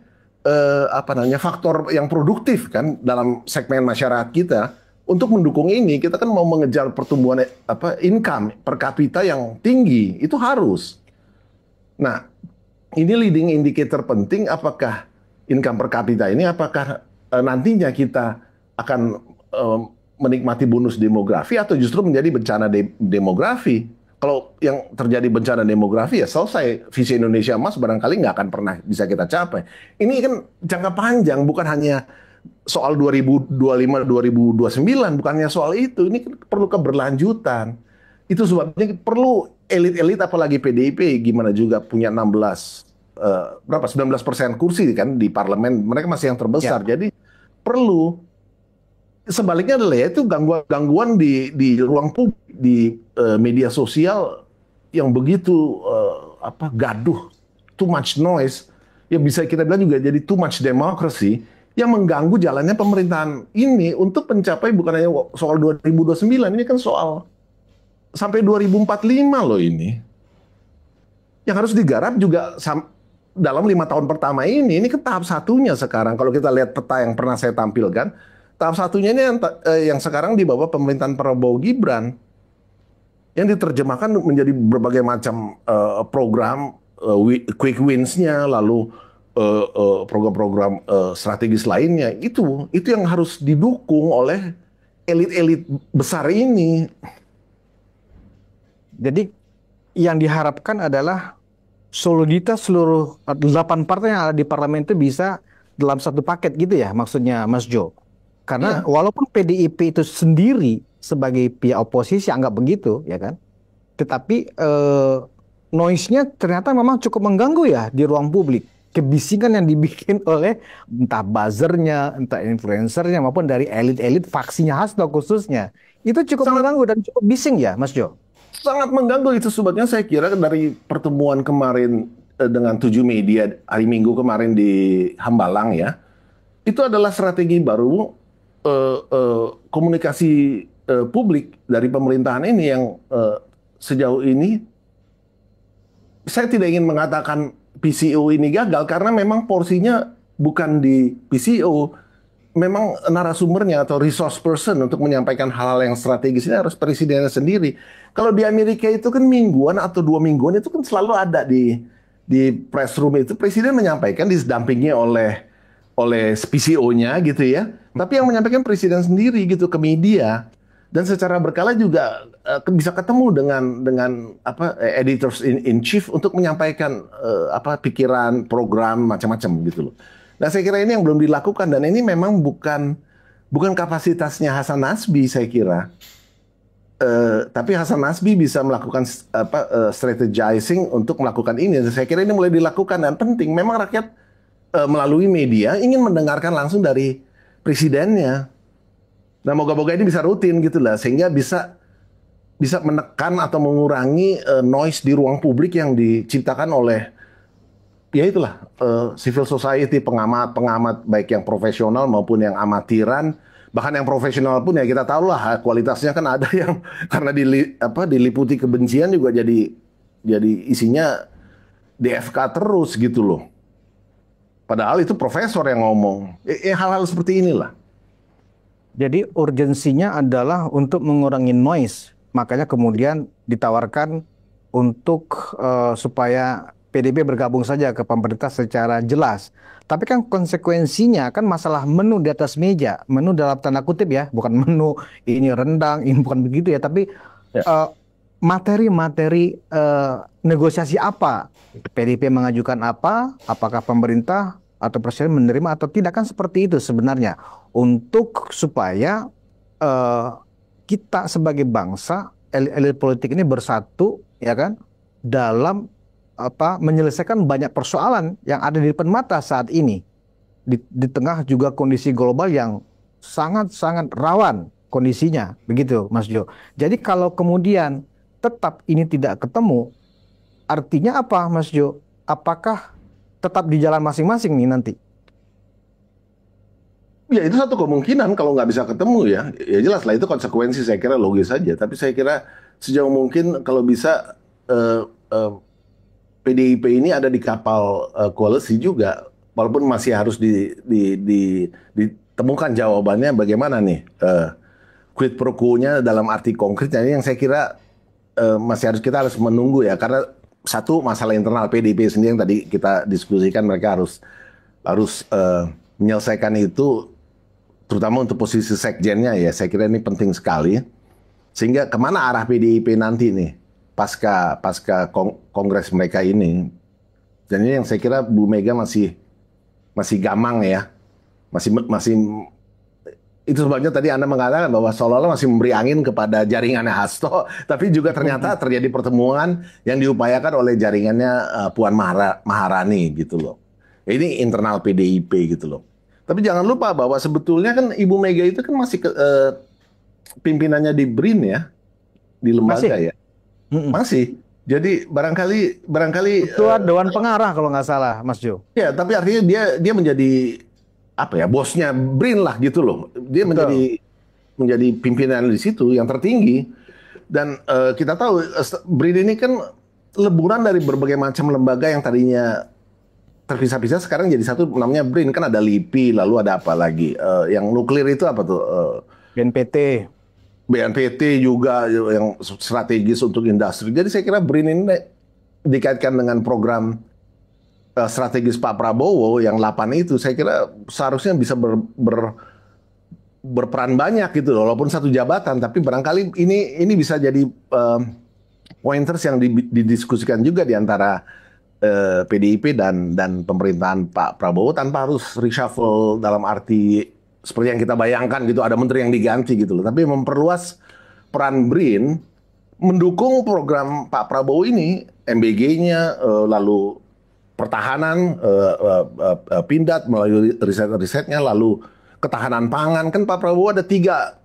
apa namanya faktor yang produktif kan dalam segmen masyarakat kita. Untuk mendukung ini kita kan mau mengejar pertumbuhan apa income per kapita yang tinggi, itu harus. Nah, ini leading indicator penting apakah income per kapita ini apakah nantinya kita akan menikmati bonus demografi atau justru menjadi bencana demografi. Kalau yang terjadi bencana demografi ya selesai, visi Indonesia Emas barangkali nggak akan pernah bisa kita capai. Ini kan jangka panjang, bukan hanya soal 2025-2029, bukannya soal itu. Ini kan perlu keberlanjutan. Itu sebabnya perlu elit-elit apalagi PDIP gimana juga punya 19% kursi kan di parlemen. Mereka masih yang terbesar. Ya. Jadi perlu. Sebaliknya adalah ya itu gangguan di ruang publik, di media sosial yang begitu gaduh, too much noise. ya bisa kita bilang juga jadi too much democracy yang mengganggu jalannya pemerintahan ini untuk mencapai bukan hanya soal 2029, ini kan soal sampai 2045 loh ini. Yang harus digarap juga dalam 5 tahun pertama ini kan tahap satunya sekarang. Kalau kita lihat peta yang pernah saya tampilkan, tahap satunya ini yang sekarang di bawah pemerintahan Prabowo Gibran, yang diterjemahkan menjadi berbagai macam program quick wins-nya, lalu program-program strategis lainnya. Itu yang harus didukung oleh elit-elit besar ini. Jadi yang diharapkan adalah soliditas seluruh 8 partai yang ada di parlemen itu bisa dalam satu paket gitu ya maksudnya Mas Jo. Karena walaupun PDIP itu sendiri sebagai pihak oposisi anggap begitu ya kan, tetapi noise-nya ternyata memang cukup mengganggu ya di ruang publik. Kebisingan yang dibikin oleh entah buzzernya, entah influencernya maupun dari elit-elit faksinya Hasto khususnya, itu cukup mengganggu dan cukup bising ya Mas Jo. Sangat mengganggu. Itu sebabnya saya kira dari pertemuan kemarin dengan 7 media hari Minggu kemarin di Hambalang ya, itu adalah strategi baru komunikasi publik dari pemerintahan ini yang sejauh ini saya tidak ingin mengatakan PCO ini gagal karena memang porsinya bukan di PCO. Memang narasumbernya atau resource person untuk menyampaikan hal-hal yang strategis ini harus presidennya sendiri. Kalau di Amerika itu kan mingguan atau 2 mingguan itu kan selalu ada di press room itu presiden menyampaikan didampingi oleh PCO-nya gitu ya. Tapi yang menyampaikan presiden sendiri gitu ke media dan secara berkala juga bisa ketemu dengan editors in chief untuk menyampaikan pikiran, program macam-macam gitu loh. Nah, saya kira ini yang belum dilakukan dan ini memang bukan kapasitasnya Hasan Nasbi saya kira. Tapi Hasan Nasbi bisa melakukan strategizing untuk melakukan ini. Saya kira ini mulai dilakukan dan penting. Memang rakyat melalui media ingin mendengarkan langsung dari presidennya. Nah, moga-moga ini bisa rutin gitu lah sehingga bisa menekan atau mengurangi noise di ruang publik yang diciptakan oleh ya itulah civil society, pengamat baik yang profesional maupun yang amatiran, bahkan yang profesional pun ya kita tahu lah kualitasnya kan ada yang karena diliputi kebencian juga jadi isinya DFK terus gitu loh. Padahal itu profesor yang ngomong. Hal-hal seperti inilah. Jadi urgensinya adalah untuk mengurangi noise. Makanya kemudian ditawarkan untuk supaya PDIP bergabung saja ke pemerintah secara jelas. Tapi kan konsekuensinya kan masalah menu di atas meja. Menu dalam tanda kutip ya. Bukan menu ini rendang, ini bukan begitu ya. Tapi materi-materi negosiasi apa? PDIP mengajukan apa? Apakah pemerintah atau presiden menerima atau tidak, kan seperti itu sebenarnya. Untuk supaya kita sebagai bangsa, elit politik ini bersatu ya kan dalam menyelesaikan banyak persoalan yang ada di depan mata saat ini. Di tengah juga kondisi global yang sangat-sangat rawan kondisinya, begitu Mas Jo. Jadi kalau kemudian tetap ini tidak ketemu, artinya apa Mas Jo? Apakah tetap di jalan masing-masing nih nanti? Ya itu satu kemungkinan kalau nggak bisa ketemu ya. Ya jelas lah itu konsekuensi saya kira logis saja. Tapi saya kira sejauh mungkin kalau bisa PDIP ini ada di kapal koalisi juga. Walaupun masih harus ditemukan jawabannya bagaimana nih. Quid pro quo-nya dalam arti konkretnya ini yang saya kira kita harus menunggu ya. Karena satu masalah internal PDIP sendiri yang tadi kita diskusikan, mereka harus menyelesaikan itu terutama untuk posisi sekjennya ya, saya kira ini penting sekali. Sehingga kemana arah PDIP nanti nih pasca kongres mereka ini. Dan ini yang saya kira Bu Mega masih gamang ya, masih itu sebabnya tadi Anda mengatakan bahwa seolah-olah masih memberi angin kepada jaringannya Hasto, tapi juga ternyata terjadi pertemuan yang diupayakan oleh jaringannya Puan Maharani gitu loh. Ini internal PDIP gitu loh. Tapi jangan lupa bahwa sebetulnya kan Ibu Mega itu kan masih pimpinannya di BRIN ya, di lembaga ya. Masih. Jadi barangkali Ketua Dewan Pengarah kalau nggak salah, Mas Jo. ya, tapi artinya dia menjadi apa ya, bosnya BRIN lah gitu loh. Dia Betul. menjadi pimpinan di situ yang tertinggi. Dan kita tahu BRIN ini kan leburan dari berbagai macam lembaga yang tadinya terpisah-pisah sekarang jadi satu, namanya BRIN. Kan ada LIPI, lalu ada apa lagi? Yang nuklir itu apa tuh? BNPT. BNPT juga yang strategis untuk industri. Jadi saya kira BRIN ini dikaitkan dengan program strategis Pak Prabowo yang 8 itu, saya kira seharusnya bisa berperan banyak gitu loh, walaupun satu jabatan, tapi barangkali ini bisa jadi pointers yang didiskusikan juga di antara PDIP dan pemerintahan Pak Prabowo, tanpa harus reshuffle dalam arti seperti yang kita bayangkan gitu, ada menteri yang diganti gitu loh, tapi memperluas peran BRIN mendukung program Pak Prabowo ini, MBG-nya, lalu pertahanan, pindad melalui riset-risetnya, lalu ketahanan pangan. Kan Pak Prabowo ada tiga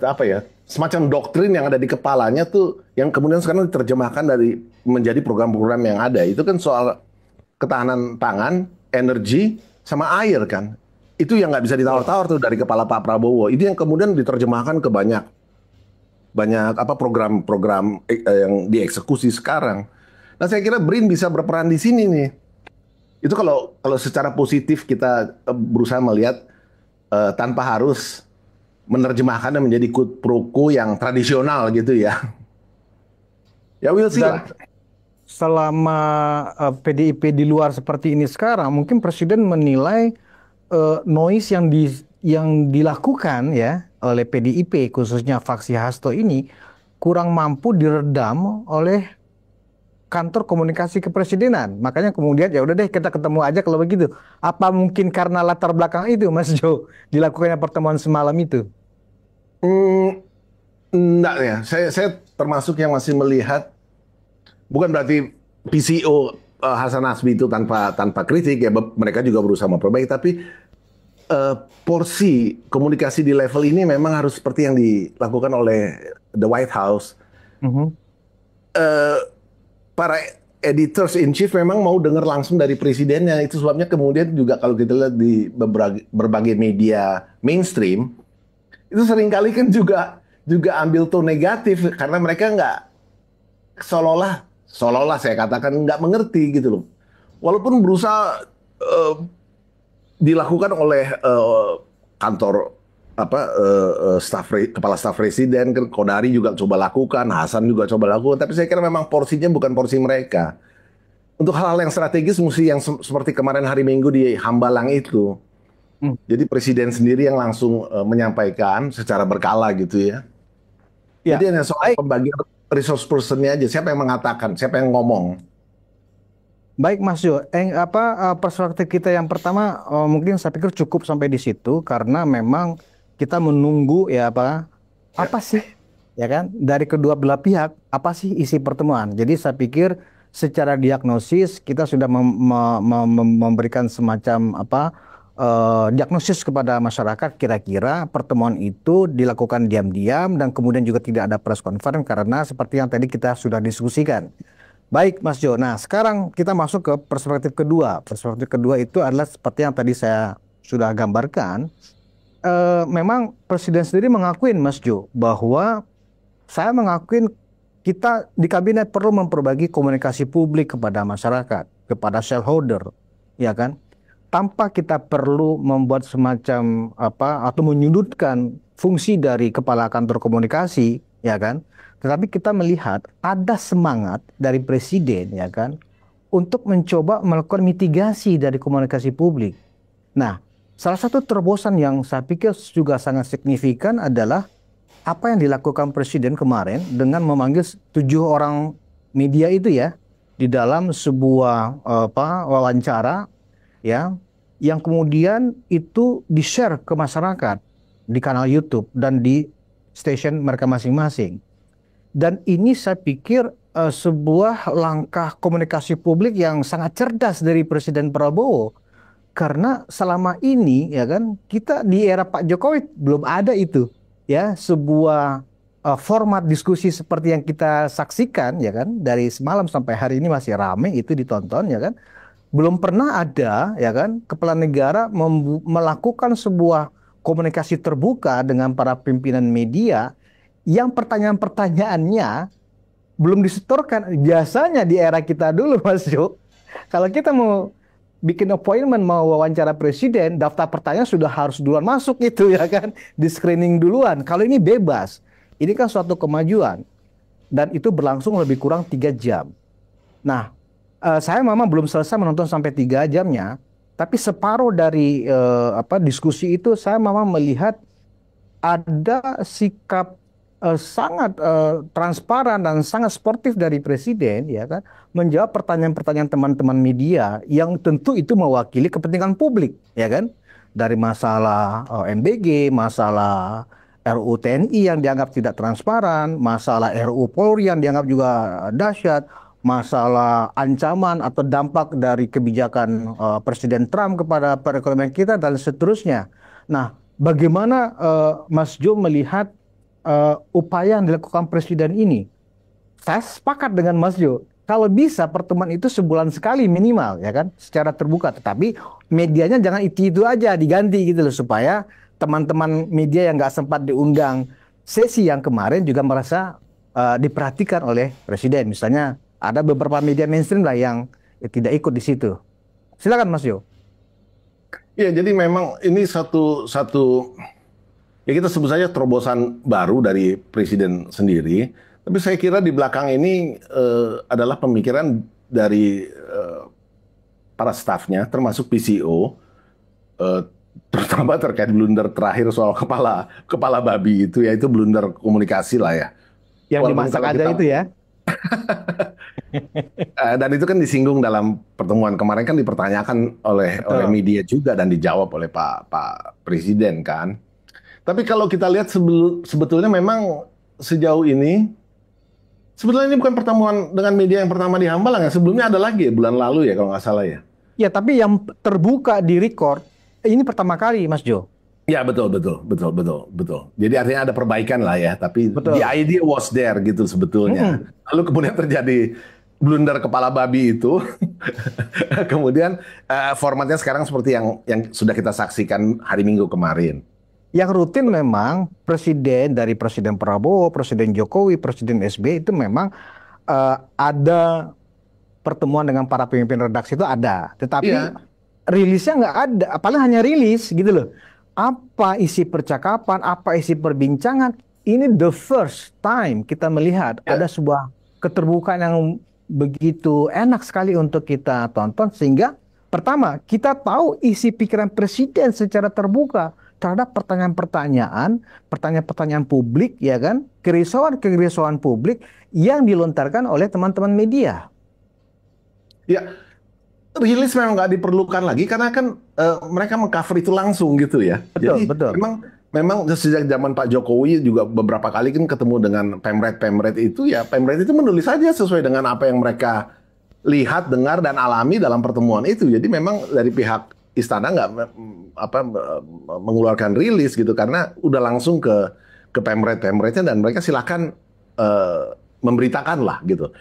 apa ya, semacam doktrin yang ada di kepalanya tuh, yang kemudian sekarang diterjemahkan menjadi program-program yang ada. Itu kan soal ketahanan pangan, energi, sama air kan. Itu yang nggak bisa ditawar-tawar tuh dari kepala Pak Prabowo. Itu yang kemudian diterjemahkan ke banyak apa program-program yang dieksekusi sekarang. Nah, saya kira BRIN bisa berperan di sini nih. Itu kalau secara positif kita berusaha melihat tanpa harus menerjemahkannya menjadi quid pro quo yang tradisional gitu ya. Ya, we'll see Dan lah. selama PDIP di luar seperti ini sekarang, mungkin Presiden menilai noise yang dilakukan ya oleh PDIP, khususnya faksi Hasto ini kurang mampu diredam oleh kantor komunikasi kepresidenan. Makanya kemudian ya udah deh kita ketemu aja kalau begitu. Apa mungkin karena latar belakang itu, Mas Jo, dilakukannya pertemuan semalam itu? Hmm, enggak ya. Saya termasuk yang masih melihat, bukan berarti PCO Hasan Nasbi itu tanpa kritik ya, mereka juga berusaha memperbaiki, tapi porsi komunikasi di level ini memang harus seperti yang dilakukan oleh the White House. Mhm. Para editors in chief memang mau dengar langsung dari presidennya. Itu sebabnya kemudian juga kalau kita lihat di berbagai media mainstream, itu seringkali kan juga ambil tone negatif karena mereka nggak, seolah-olah saya katakan nggak mengerti gitu loh. Walaupun berusaha dilakukan oleh kantor apa kepala staf presiden, kan Kodari juga coba lakukan, Hasan juga coba lakukan, tapi saya kira memang porsinya bukan porsi mereka. Untuk hal-hal yang strategis mesti yang seperti kemarin hari Minggu di Hambalang itu. Hmm. Jadi presiden sendiri yang langsung menyampaikan secara berkala gitu ya. Ya, Jadi hanya soal baik. pembagian resource personnya aja, siapa yang mengatakan, siapa yang ngomong. Baik Mas Jo, perspektif kita yang pertama mungkin saya pikir cukup sampai di situ karena memang kita menunggu ya apa sih ya kan dari kedua belah pihak apa sih isi pertemuan. Jadi saya pikir secara diagnosis kita sudah memberikan semacam diagnosis kepada masyarakat kira-kira pertemuan itu dilakukan diam-diam dan kemudian juga tidak ada press conference karena seperti yang tadi kita sudah diskusikan. Baik, Mas Jo. Nah, sekarang kita masuk ke perspektif kedua. Perspektif kedua itu adalah seperti yang tadi saya sudah gambarkan. Memang Presiden sendiri mengakuin, Mas Jo, bahwa saya mengakuin kita di kabinet perlu memperbagi komunikasi publik kepada masyarakat, kepada shareholder, ya kan? Tanpa kita perlu membuat semacam atau menyudutkan fungsi dari kepala kantor komunikasi, ya kan? Tetapi kita melihat ada semangat dari presiden ya kan untuk mencoba melakukan mitigasi dari komunikasi publik. Nah, salah satu terobosan yang saya pikir juga sangat signifikan adalah apa yang dilakukan presiden kemarin dengan memanggil 7 orang media itu ya di dalam sebuah wawancara ya yang kemudian itu di-share ke masyarakat di kanal YouTube dan di stasiun mereka masing-masing. Dan ini saya pikir sebuah langkah komunikasi publik yang sangat cerdas dari Presiden Prabowo. Karena selama ini ya kan kita di era Pak Jokowi belum ada itu ya sebuah format diskusi seperti yang kita saksikan ya kan dari semalam sampai hari ini masih rame itu ditonton ya kan, belum pernah ada ya kan kepala negara melakukan sebuah komunikasi terbuka dengan para pimpinan media yang pertanyaan-pertanyaannya belum disetorkan. Biasanya di era kita dulu Mas Jo, kalau kita mau bikin appointment mau wawancara presiden, daftar pertanyaan sudah harus duluan masuk itu ya kan, di screening duluan. Kalau ini bebas, ini kan suatu kemajuan dan itu berlangsung lebih kurang 3 jam. Nah, saya memang belum selesai menonton sampai 3 jamnya, tapi separuh dari diskusi itu saya memang melihat ada sikap sangat transparan dan sangat sportif dari presiden ya kan, menjawab pertanyaan-pertanyaan teman-teman media yang tentu itu mewakili kepentingan publik ya kan, dari masalah MBG, masalah RUU TNI yang dianggap tidak transparan, masalah RUU Polri yang dianggap juga dahsyat, masalah ancaman atau dampak dari kebijakan Presiden Trump kepada perekonomian kita dan seterusnya. Nah, bagaimana Mas Jo melihat upaya yang dilakukan Presiden ini? Saya sepakat dengan Mas Jo. Kalau bisa pertemuan itu sebulan sekali minimal ya kan, secara terbuka. Tetapi medianya jangan itu aja, diganti gitu loh, supaya teman-teman media yang nggak sempat diundang sesi yang kemarin juga merasa diperhatikan oleh Presiden. Misalnya ada beberapa media mainstream lah yang tidak ikut di situ. Silakan Mas Jo. Ya, jadi memang ini satu ya kita sebut saja terobosan baru dari Presiden sendiri. Tapi saya kira di belakang ini adalah pemikiran dari para stafnya, termasuk PCO, terutama terkait blunder terakhir soal kepala babi itu, yaitu blunder komunikasi lah ya. Yang Walaupun dimasak kalau ada kita, itu ya. dan itu kan disinggung dalam pertemuan kemarin, kan dipertanyakan oleh Betul. media juga dan dijawab oleh Pak Presiden kan. Tapi kalau kita lihat sebetulnya memang sejauh ini, sebetulnya ini bukan pertemuan dengan media yang pertama di Hambalang ya. Sebelumnya ada lagi ya, bulan lalu ya kalau nggak salah ya. Ya, tapi yang terbuka di record ini pertama kali Mas Jo. Ya, betul. Jadi artinya ada perbaikan lah ya. Tapi Betul. the idea was there gitu sebetulnya. Lalu kemudian terjadi blunder kepala babi itu. Kemudian formatnya sekarang seperti yang sudah kita saksikan hari Minggu kemarin. Yang rutin memang dari Presiden Prabowo, Presiden Jokowi, Presiden SBY itu memang ada pertemuan dengan para pemimpin redaksi itu ada. Tetapi Iya. rilisnya nggak ada, paling hanya rilis gitu loh. Apa isi percakapan, apa isi perbincangan, ini the first time kita melihat ada sebuah keterbukaan yang begitu enak sekali untuk kita tonton, sehingga pertama kita tahu isi pikiran Presiden secara terbuka terhadap pertanyaan-pertanyaan publik ya kan, kerisauan publik yang dilontarkan oleh teman-teman media. Ya, rilis memang nggak diperlukan lagi karena kan mereka mengcover itu langsung gitu ya. Jadi Betul. memang sejak zaman Pak Jokowi juga beberapa kali kan ketemu dengan pemret itu, ya pemret itu menulis saja sesuai dengan apa yang mereka lihat, dengar dan alami dalam pertemuan itu. Jadi memang dari pihak istana nggak mengeluarkan rilis gitu karena udah langsung ke pemretnya dan mereka silakan memberitakan lah gitu.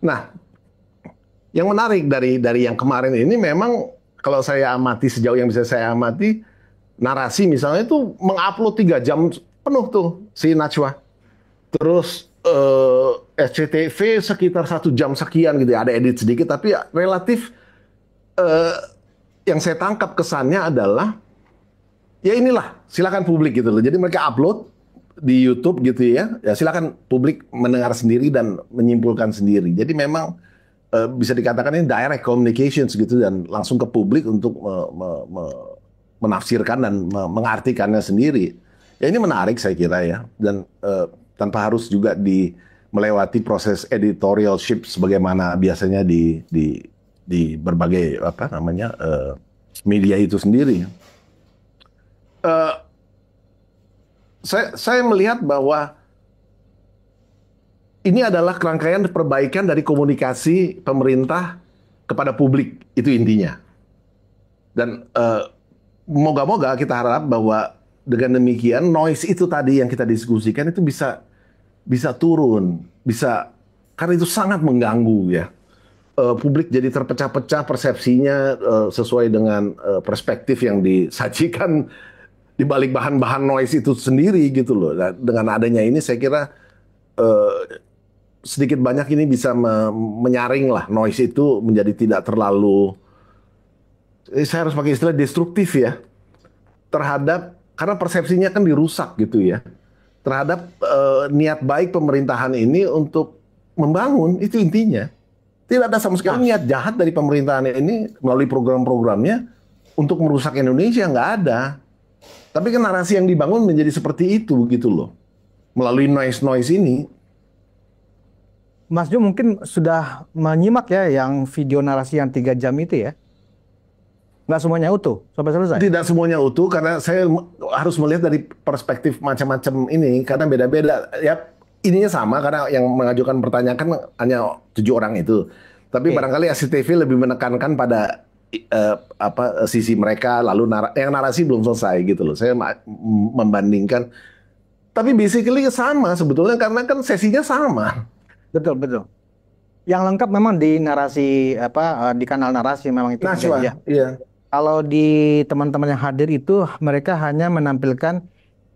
Nah, yang menarik dari yang kemarin ini memang kalau saya amati, sejauh yang bisa saya amati, narasi misalnya itu mengupload 3 jam penuh tuh si Najwa. Terus SCTV sekitar 1 jam sekian gitu ya, ada edit sedikit tapi relatif yang saya tangkap kesannya adalah ya inilah silakan publik gitu loh. Jadi mereka upload di YouTube gitu ya silakan publik mendengar sendiri dan menyimpulkan sendiri. Jadi memang bisa dikatakan ini direct communications gitu dan langsung ke publik untuk menafsirkan dan mengartikannya sendiri. Ya ini menarik saya kira ya, dan tanpa harus juga melewati proses editorialship sebagaimana biasanya di berbagai media itu sendiri. Saya melihat bahwa ini adalah kerangkaian perbaikan dari komunikasi pemerintah kepada publik, itu intinya. Dan moga-moga kita harap bahwa dengan demikian noise itu tadi yang kita diskusikan itu bisa bisa turun, bisa, karena itu sangat mengganggu ya. Publik jadi terpecah-pecah persepsinya sesuai dengan perspektif yang disajikan di balik bahan-bahan noise itu sendiri gitu loh. Nah, dengan adanya ini saya kira sedikit banyak ini bisa menyaring lah noise itu menjadi tidak terlalu, saya harus pakai istilah destruktif ya, terhadap, karena persepsinya kan dirusak gitu ya, terhadap niat baik pemerintahan ini untuk membangun, itu intinya. Tidak ada sama sekali niat jahat dari pemerintahan ini melalui program-programnya untuk merusak Indonesia, nggak ada. Tapi kan narasi yang dibangun menjadi seperti itu gitu loh, melalui noise-noise ini. Mas Jo mungkin sudah menyimak ya yang video narasi yang 3 jam itu ya? Nggak semuanya utuh sampai selesai? Tidak semuanya utuh karena saya harus melihat dari perspektif macam-macam ini karena beda-beda. Ya ininya sama karena yang mengajukan pertanyaan kan hanya 7 orang itu. Tapi Oke. barangkali SCTV lebih menekankan pada sisi mereka, lalu yang narasi belum selesai gitu loh. Saya membandingkan. Tapi basically sama sebetulnya karena kan sesinya sama. Betul, betul. Yang lengkap memang di narasi di kanal narasi memang itu 3 jam. Iya. Kalau di teman-teman yang hadir itu mereka hanya menampilkan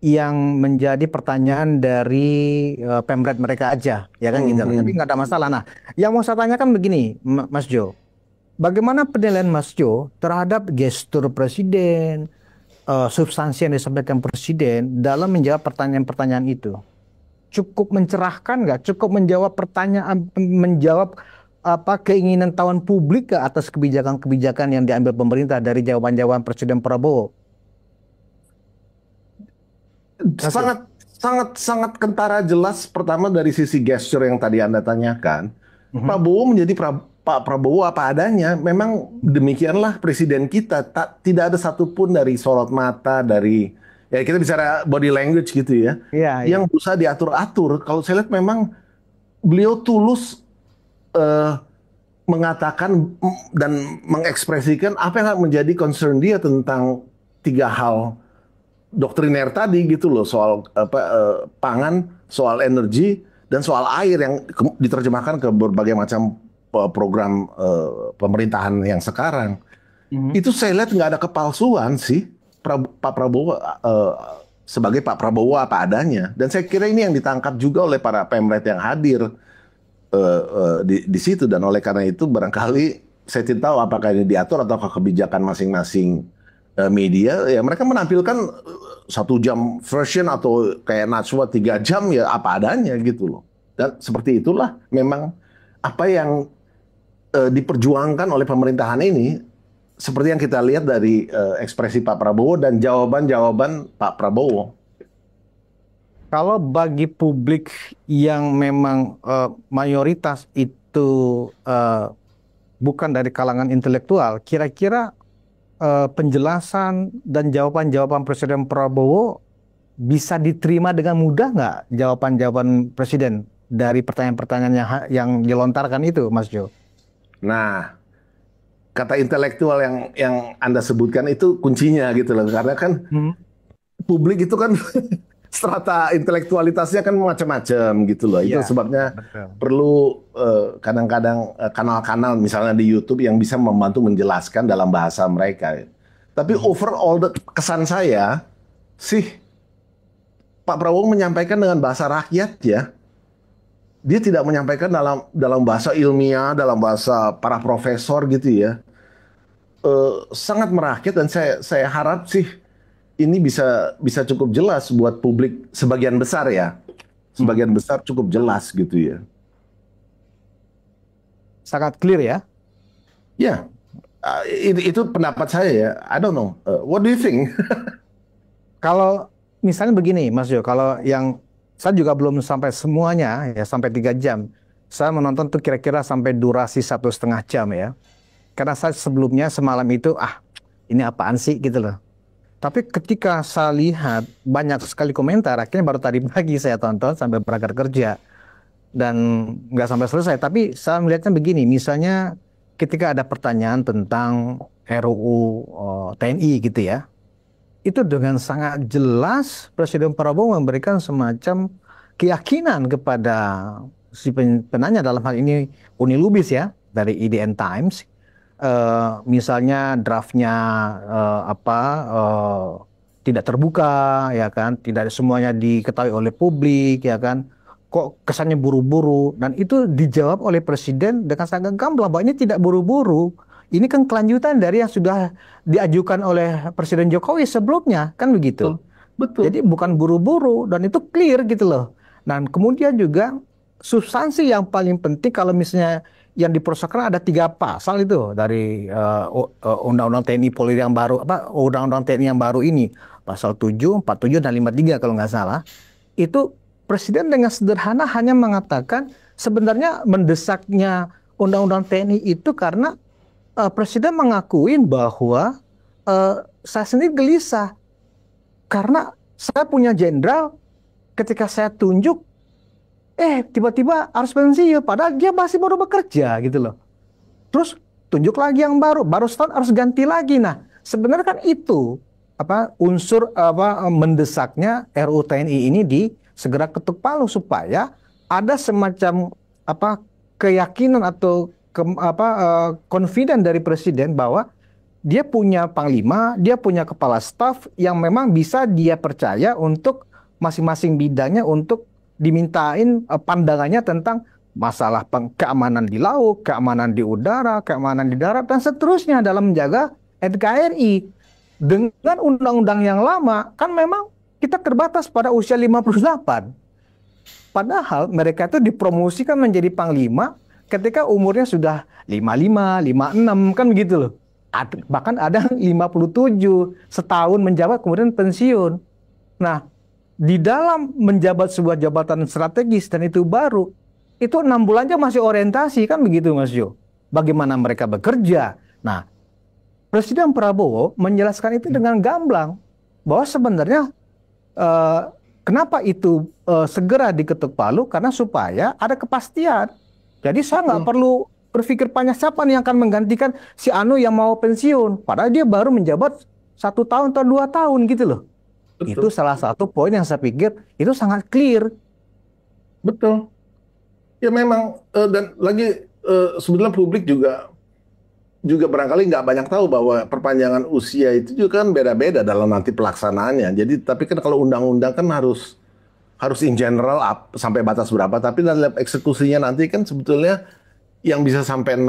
yang menjadi pertanyaan dari pemret mereka aja, ya kan gitu. Tapi nggak ada masalah. Nah, yang mau saya tanyakan begini, Mas Jo, bagaimana penilaian Mas Jo terhadap gestur presiden, substansi yang disampaikan presiden dalam menjawab pertanyaan-pertanyaan itu? Cukup mencerahkan nggak? Cukup menjawab pertanyaan, menjawab keinginan tahuan publik ke atas kebijakan-kebijakan yang diambil pemerintah dari jawaban-jawaban Presiden Prabowo? Sangat sangat sangat kentara jelas pertama dari sisi gesture yang tadi Anda tanyakan. Prabowo menjadi Pak Prabowo apa adanya. Memang demikianlah presiden kita. Tidak ada satupun dari sorot mata, dari ya kita bicara body language gitu ya, Iya, iya. yang berusaha diatur-atur. Kalau saya lihat memang beliau tulus eh, mengatakan dan mengekspresikan apa yang menjadi concern dia tentang 3 hal doktriner tadi gitu loh, soal pangan, soal energi, dan soal air yang diterjemahkan ke berbagai macam program pemerintahan yang sekarang. Itu saya lihat nggak ada kepalsuan sih. Pak Prabowo sebagai Pak Prabowo apa adanya, dan saya kira ini yang ditangkap juga oleh para pemret yang hadir di situ, dan oleh karena itu barangkali saya tidak tahu apakah ini diatur atau kebijakan masing-masing media, ya mereka menampilkan 1 jam version atau kayak Najwa 3 jam ya apa adanya gitu loh. Dan seperti itulah memang apa yang diperjuangkan oleh pemerintahan ini, seperti yang kita lihat dari ekspresi Pak Prabowo dan jawaban-jawaban Pak Prabowo. Kalau bagi publik yang memang mayoritas itu bukan dari kalangan intelektual, kira-kira penjelasan dan jawaban-jawaban Presiden Prabowo bisa diterima dengan mudah nggak jawaban-jawaban Presiden dari pertanyaan-pertanyaan yang dilontarkan itu, Mas Jo? Nah, kata intelektual yang Anda sebutkan itu kuncinya gitu loh, karena kan publik itu kan strata intelektualitasnya kan macam-macam gitu loh. Itu Iya, sebabnya betul. perlu kadang-kadang kanal-kanal misalnya di YouTube yang bisa membantu menjelaskan dalam bahasa mereka. Tapi overall kesan saya sih Pak Prabowo menyampaikan dengan bahasa rakyat ya. Dia tidak menyampaikan dalam bahasa ilmiah, dalam bahasa para profesor gitu ya. Sangat merakyat, dan saya harap sih ini bisa cukup jelas buat publik sebagian besar ya. Sebagian besar cukup jelas gitu ya. Sangat clear ya. Ya, itu pendapat saya ya. I don't know. What do you think? Kalau misalnya begini, Mas Jo, kalau yang saya juga belum sampai semuanya ya, sampai 3 jam. Saya menonton tuh kira-kira sampai durasi 1,5 jam ya. Karena saya sebelumnya semalam itu ini apaan sih gitu loh. Tapi ketika saya lihat banyak sekali komentar, akhirnya baru tadi pagi saya tonton sampai berangkat kerja dan nggak sampai selesai. Tapi saya melihatnya begini, misalnya ketika ada pertanyaan tentang RUU TNI gitu ya, itu dengan sangat jelas Presiden Prabowo memberikan semacam keyakinan kepada si penanya, dalam hal ini Uni Lubis ya, dari IDN Times, misalnya draftnya tidak terbuka, ya kan, tidak semuanya diketahui oleh publik, ya kan, kok kesannya buru-buru, dan itu dijawab oleh Presiden dengan sangat gamblang bahwa ini tidak buru-buru, ini kan kelanjutan dari yang sudah diajukan oleh Presiden Jokowi sebelumnya, kan begitu. Betul. Jadi bukan buru-buru, dan itu clear gitu loh. Dan kemudian juga substansi yang paling penting, kalau misalnya yang dipersoalkan ada 3 pasal itu dari Undang-Undang TNI Polri yang baru, Undang-Undang TNI yang baru ini, pasal 7, 47 dan 53 kalau nggak salah. Itu Presiden dengan sederhana hanya mengatakan sebenarnya mendesaknya Undang-Undang TNI itu karena Presiden mengakuin bahwa saya sendiri gelisah karena saya punya jenderal, ketika saya tunjuk, tiba-tiba harus pensiun, padahal dia masih baru bekerja gitu loh. Terus tunjuk lagi yang baru setahun harus ganti lagi. Nah, sebenarnya kan itu unsur mendesaknya RUU TNI ini segera ketuk palu supaya ada semacam keyakinan atau confident dari Presiden bahwa dia punya panglima, dia punya kepala staf yang memang bisa dia percaya untuk masing-masing bidangnya untuk dimintain pandangannya tentang masalah keamanan di laut, keamanan di udara, keamanan di darat, dan seterusnya dalam menjaga NKRI. Dengan undang-undang yang lama, kan memang kita terbatas pada usia 58. Padahal mereka itu dipromosikan menjadi panglima ketika umurnya sudah 55, 56, kan begitu loh. Bahkan ada 57, setahun menjabat kemudian pensiun. Nah, di dalam menjabat sebuah jabatan strategis dan itu baru, itu 6 bulan aja masih orientasi, kan begitu Mas Jo. Bagaimana mereka bekerja. Nah, Presiden Prabowo menjelaskan itu dengan gamblang bahwa sebenarnya kenapa itu segera diketuk palu, karena supaya ada kepastian. Jadi saya nggak perlu berpikir panjang siapa nih yang akan menggantikan si Anu yang mau pensiun. Padahal dia baru menjabat 1 tahun atau 2 tahun gitu loh. Betul. Itu salah satu poin yang saya pikir itu sangat clear. Betul. Ya memang, dan lagi sebenarnya publik juga barangkali nggak banyak tahu bahwa perpanjangan usia itu juga kan beda-beda dalam nanti pelaksanaannya. Jadi tapi kan kalau undang-undang kan harus in general sampai batas berapa, tapi dalam eksekusinya nanti kan sebetulnya yang bisa sampai 60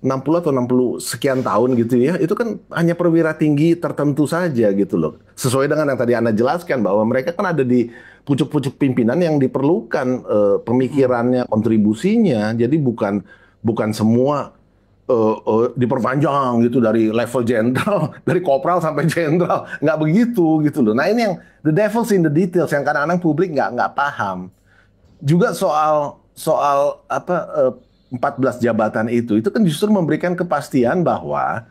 atau 60 sekian tahun gitu ya, itu kan hanya perwira tinggi tertentu saja gitu loh. Sesuai dengan yang tadi Anda jelaskan bahwa mereka kan ada di pucuk-pucuk pimpinan yang diperlukan pemikirannya, kontribusinya. Jadi bukan semua diperpanjang gitu dari level jenderal, dari kopral sampai jenderal, nggak begitu gitu loh. Nah ini yang the devil's in the details yang kadang-kadang publik nggak paham. Juga soal 14 jabatan itu kan justru memberikan kepastian bahwa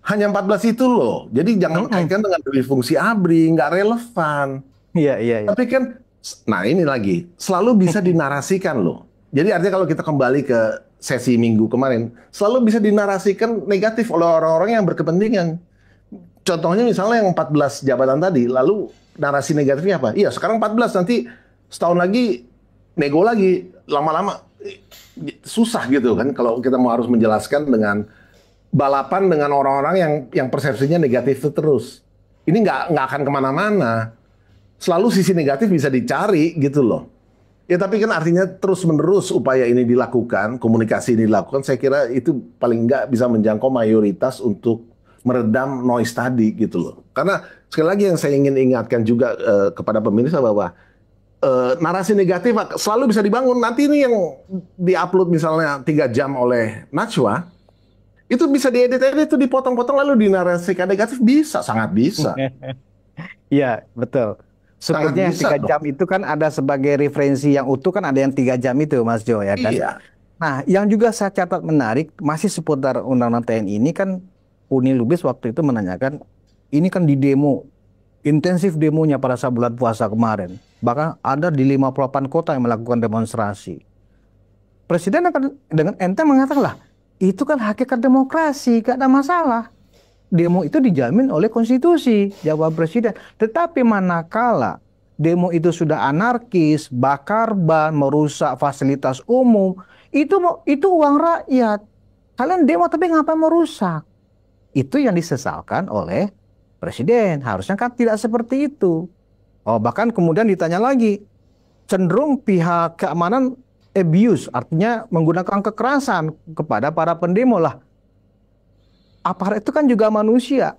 hanya 14 itu loh. Jadi jangan kaitkan dengan fungsi ABRI, nggak relevan. Iya. Tapi kan, nah ini lagi, selalu bisa dinarasikan loh. Jadi artinya kalau kita kembali ke sesi minggu kemarin, selalu bisa dinarasikan negatif oleh orang-orang yang berkepentingan. Contohnya misalnya yang 14 jabatan tadi, lalu narasi negatifnya apa? Iya sekarang 14, nanti setahun lagi nego lagi, lama-lama susah gitu kan kalau kita mau harus menjelaskan dengan balapan dengan orang-orang yang persepsinya negatif itu terus. Ini nggak akan kemana-mana. Selalu sisi negatif bisa dicari gitu loh. Ya tapi kan artinya terus-menerus upaya ini dilakukan, komunikasi ini dilakukan, saya kira itu paling nggak bisa menjangkau mayoritas untuk meredam noise tadi gitu loh. Karena sekali lagi yang saya ingin ingatkan juga kepada pemirsa bahwa narasi negatif selalu bisa dibangun. Nanti ini yang diupload misalnya 3 jam oleh Najwa, itu bisa diedit-edit, itu dipotong-potong lalu dinarasikan negatif, bisa, sangat bisa. Iya, betul. Sepertinya yang 3 jam itu kan ada sebagai referensi yang utuh, kan ada yang 3 jam itu Mas Jo ya kan. Iya. Nah, yang juga saya catat menarik masih seputar Undang-Undang TNI ini kan, Uni Lubis waktu itu menanyakan, ini kan di demo, intensif demonya pada saat bulan puasa kemarin. Bahkan ada di 58 kota yang melakukan demonstrasi. Presiden akan dengan enteng mengatakan, lah itu kan hakikat demokrasi, gak ada masalah. Demo itu dijamin oleh konstitusi, jawab Presiden. Tetapi manakala demo itu sudah anarkis, bakar ban, merusak fasilitas umum, itu uang rakyat. Kalian demo tapi ngapain merusak? Itu yang disesalkan oleh presiden. Harusnya kan tidak seperti itu. Oh, bahkan kemudian ditanya lagi, cenderung pihak keamanan abuse, artinya menggunakan kekerasan kepada para pendemo lah. Aparat itu kan juga manusia.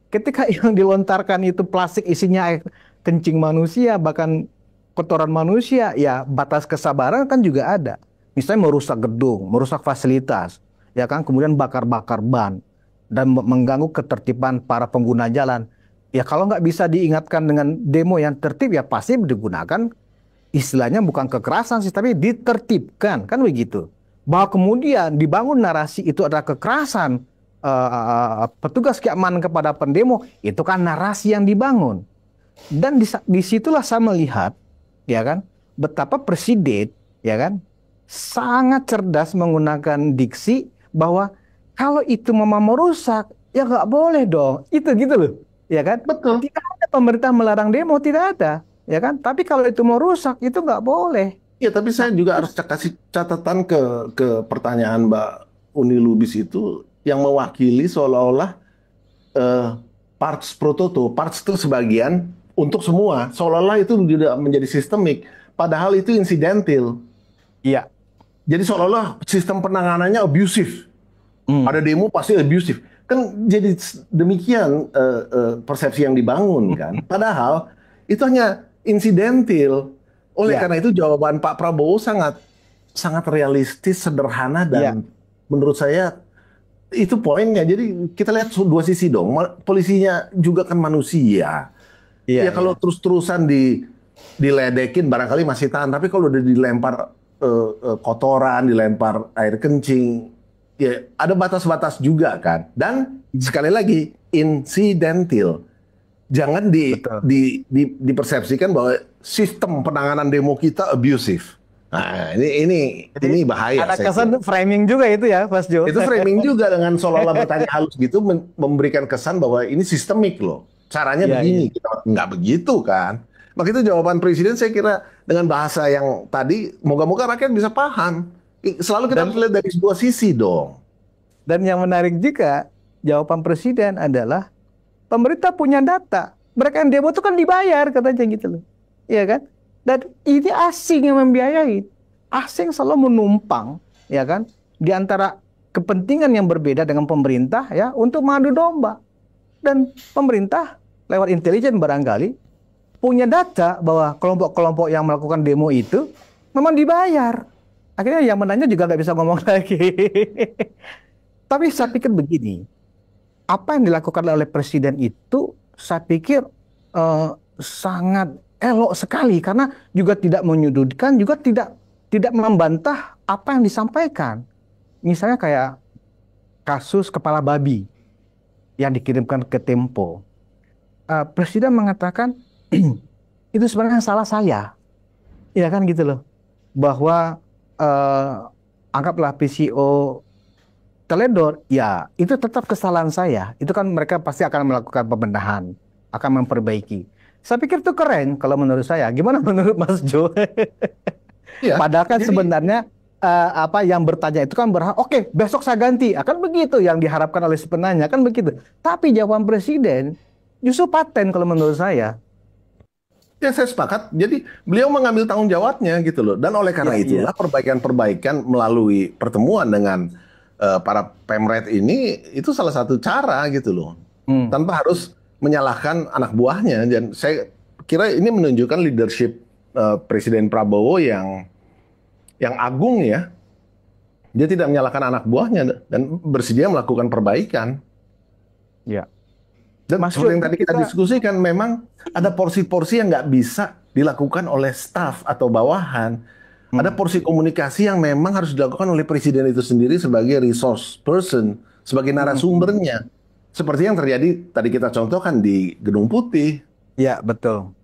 Ketika yang dilontarkan itu plastik isinya air kencing manusia, bahkan kotoran manusia, ya batas kesabaran kan juga ada. Misalnya merusak gedung, merusak fasilitas, ya kan, kemudian bakar-bakar ban dan mengganggu ketertiban para pengguna jalan. Ya kalau nggak bisa diingatkan dengan demo yang tertib, ya pasti digunakan istilahnya bukan kekerasan sih, tapi ditertibkan, kan begitu. Bahwa kemudian dibangun narasi itu adalah kekerasan petugas keamanan kepada pendemo, itu kan narasi yang dibangun. Dan disitulah saya melihat, ya kan, betapa presiden, ya kan, sangat cerdas menggunakan diksi bahwa kalau itu memang merusak, ya nggak boleh dong. Itu gitu loh, ya kan? Betul. Tidak ada pemerintah melarang demo, tidak ada, ya kan? Tapi kalau itu merusak, itu nggak boleh. Ya, tapi saya juga harus kasih catatan ke pertanyaan Mbak Uni Lubis itu yang mewakili seolah-olah parts pro toto, parts itu sebagian untuk semua, seolah-olah itu tidak menjadi sistemik, padahal itu insidental. Iya. Jadi seolah-olah sistem penanganannya abusive. Ada demo pasti abusive. Kan jadi demikian persepsi yang dibangun kan. Padahal itu hanya insidental. Oleh karena itu jawaban Pak Prabowo sangat sangat realistis, sederhana dan menurut saya itu poinnya. Jadi kita lihat dua sisi dong. Polisinya juga kan manusia. Ya kalau terus-terusan diledekin barangkali masih tahan. Tapi kalau udah dilempar kotoran, dilempar air kencing, ya ada batas-batas juga kan. Dan sekali lagi incidental. Jangan dipersepsikan bahwa sistem penanganan demo kita abusive. Nah, ini bahaya. Ada kesan framing juga itu ya, Mas Jo. Itu framing juga dengan seolah-olah bertanya halus gitu, memberikan kesan bahwa ini sistemik loh. Caranya begini, nggak begitu kan? Maka itu jawaban presiden saya kira dengan bahasa yang tadi, moga-moga rakyat bisa paham. Selalu kita harus lihat dari sebuah sisi dong. Dan yang menarik juga, jawaban presiden adalah pemerintah punya data. Mereka yang demo itu kan dibayar katanya gitu loh. Iya kan? Dan ini asing yang membiayai. Asing selalu menumpang, ya kan? Di antara kepentingan yang berbeda dengan pemerintah ya untuk mengadu domba. Dan pemerintah lewat intelijen barangkali punya data bahwa kelompok-kelompok yang melakukan demo itu memang dibayar. Akhirnya yang menanya juga nggak bisa ngomong lagi. Tapi saya pikir begini, apa yang dilakukan oleh presiden itu saya pikir sangat elok sekali karena juga tidak menyudutkan, juga tidak membantah apa yang disampaikan. Misalnya kayak kasus kepala babi yang dikirimkan ke Tempo. Presiden mengatakan itu sebenarnya salah saya. Ya kan gitu loh. Bahwa anggaplah PCO teledor, ya itu tetap kesalahan saya. Itu kan mereka pasti akan melakukan pembenahan, akan memperbaiki. Saya pikir itu keren kalau menurut saya. Gimana menurut Mas Jo? Ya, padahal kan sebenarnya apa yang bertanya itu kan berharap, oke, besok saya ganti. Akan begitu yang diharapkan oleh si penanya, kan begitu. Tapi jawaban presiden justru paten kalau menurut saya. Ya saya sepakat. Jadi beliau mengambil tanggung jawabnya gitu loh. Dan oleh karena itulah perbaikan-perbaikan melalui pertemuan dengan para pemret ini itu salah satu cara gitu loh. Tanpa harus menyalahkan anak buahnya. Dan saya kira ini menunjukkan leadership Presiden Prabowo yang agung ya. Dia tidak menyalahkan anak buahnya dan bersedia melakukan perbaikan. Ya. Dan seperti yang tadi kita diskusikan, memang ada porsi-porsi yang nggak bisa dilakukan oleh staf atau bawahan. Ada porsi komunikasi yang memang harus dilakukan oleh presiden itu sendiri sebagai resource person, sebagai narasumbernya. Seperti yang terjadi tadi kita contohkan di Gedung Putih. Ya, betul.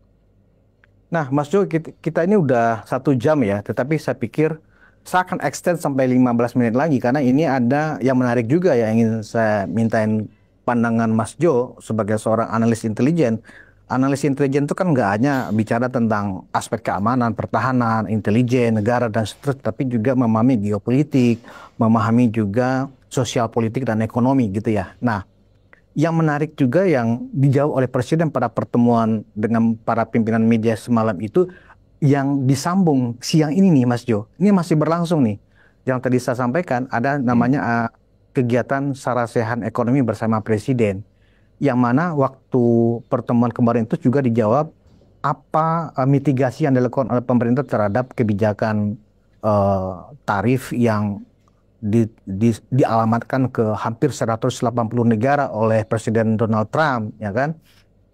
Nah, Mas Jo, kita ini udah 1 jam ya, tetapi saya pikir saya akan extend sampai 15 menit lagi, karena ini ada yang menarik juga ya, yang ingin saya mintain pandangan Mas Jo sebagai seorang analis intelijen. analis intelijen itu kan nggak hanya bicara tentang aspek keamanan, pertahanan, intelijen, negara, dan seterusnya, tapi juga memahami geopolitik, memahami juga sosial politik dan ekonomi gitu ya. Nah, yang menarik juga yang dijawab oleh Presiden pada pertemuan dengan para pimpinan media semalam itu, yang disambung siang ini nih Mas Jo, ini masih berlangsung nih. Yang tadi saya sampaikan ada namanya kegiatan sarasehan ekonomi bersama Presiden. Yang mana waktu pertemuan kemarin itu juga dijawab apa mitigasi yang dilakukan oleh pemerintah terhadap kebijakan tarif yang dialamatkan ke hampir 180 negara oleh Presiden Donald Trump, ya kan?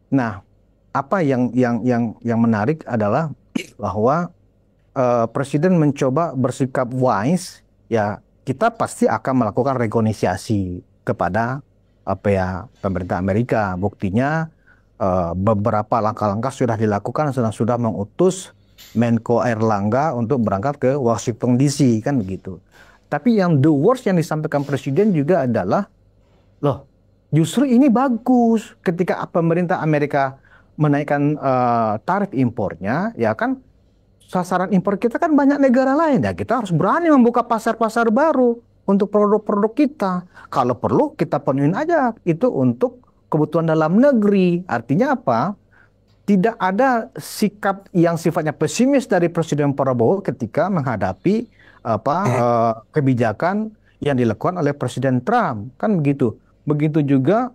Nah, apa yang menarik adalah bahwa Presiden mencoba bersikap wise, ya kita pasti akan melakukan renegosiasi kepada pemerintah Amerika. Buktinya beberapa langkah-langkah sudah dilakukan, sudah mengutus Menko Airlangga untuk berangkat ke Washington DC, kan begitu. Tapi yang the worst yang disampaikan Presiden juga adalah, loh, justru ini bagus ketika pemerintah Amerika menaikkan tarif impornya, ya kan sasaran impor kita kan banyak negara lain, ya kita harus berani membuka pasar-pasar baru untuk produk-produk kita. Kalau perlu kita penuhin aja itu untuk kebutuhan dalam negeri. Artinya apa? Tidak ada sikap yang sifatnya pesimis dari Presiden Prabowo ketika menghadapi kebijakan yang dilakukan oleh Presiden Trump, kan begitu. Begitu juga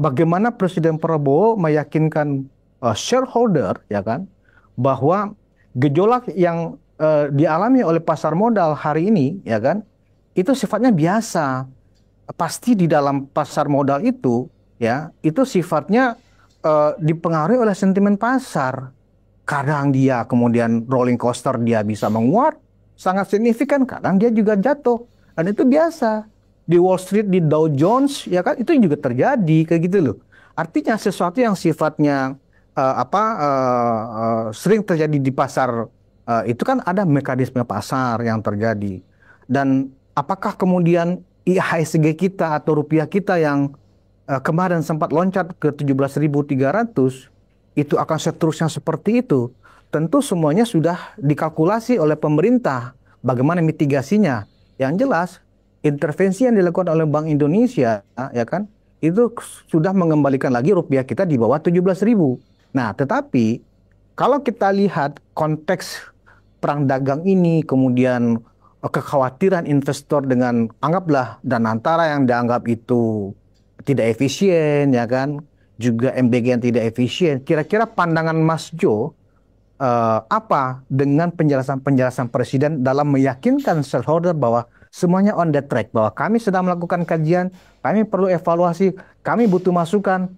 bagaimana Presiden Prabowo meyakinkan shareholder, ya kan, bahwa gejolak yang dialami oleh pasar modal hari ini, ya kan, itu sifatnya biasa. Pasti di dalam pasar modal itu, ya, itu sifatnya dipengaruhi oleh sentimen pasar. Kadang dia kemudian rolling coaster, dia bisa menguat sangat signifikan, kadang dia juga jatuh, dan itu biasa di Wall Street, di Dow Jones, ya kan, itu juga terjadi kayak gitu loh. Artinya sesuatu yang sifatnya sering terjadi di pasar, itu kan ada mekanisme pasar yang terjadi. Dan apakah kemudian IHSG kita atau rupiah kita yang kemarin sempat loncat ke 17.300 itu akan seterusnya seperti itu? Tentu semuanya sudah dikalkulasi oleh pemerintah. Bagaimana mitigasinya? Yang jelas, intervensi yang dilakukan oleh Bank Indonesia, ya kan, itu sudah mengembalikan lagi rupiah kita di bawah 17.000. Nah, tetapi kalau kita lihat konteks perang dagang ini, kemudian kekhawatiran investor dengan anggaplah dan antara yang dianggap itu tidak efisien, ya kan, juga MBG yang tidak efisien. Kira-kira pandangan Mas Jo apa dengan penjelasan Presiden dalam meyakinkan shareholder bahwa semuanya on the track, bahwa kami sedang melakukan kajian, kami perlu evaluasi, kami butuh masukan,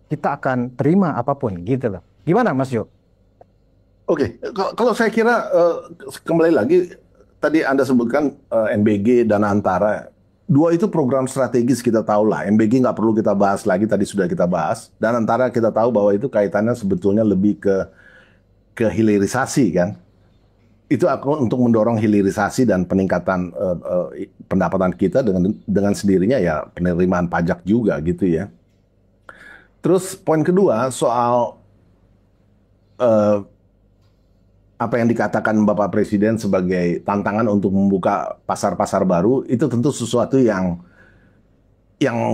kita akan terima apapun, gitu loh. Gimana Mas Jo? Oke, kalau saya kira kembali lagi tadi Anda sebutkan MBG dan Antara, dua itu program strategis kita tahu lah. MBG nggak perlu kita bahas lagi, tadi sudah kita bahas. Dan Antara kita tahu bahwa itu kaitannya sebetulnya lebih ke hilirisasi kan. Itu untuk mendorong hilirisasi dan peningkatan pendapatan kita dengan sendirinya ya penerimaan pajak juga gitu ya. Terus poin kedua soal apa yang dikatakan Bapak Presiden sebagai tantangan untuk membuka pasar-pasar baru, itu tentu sesuatu yang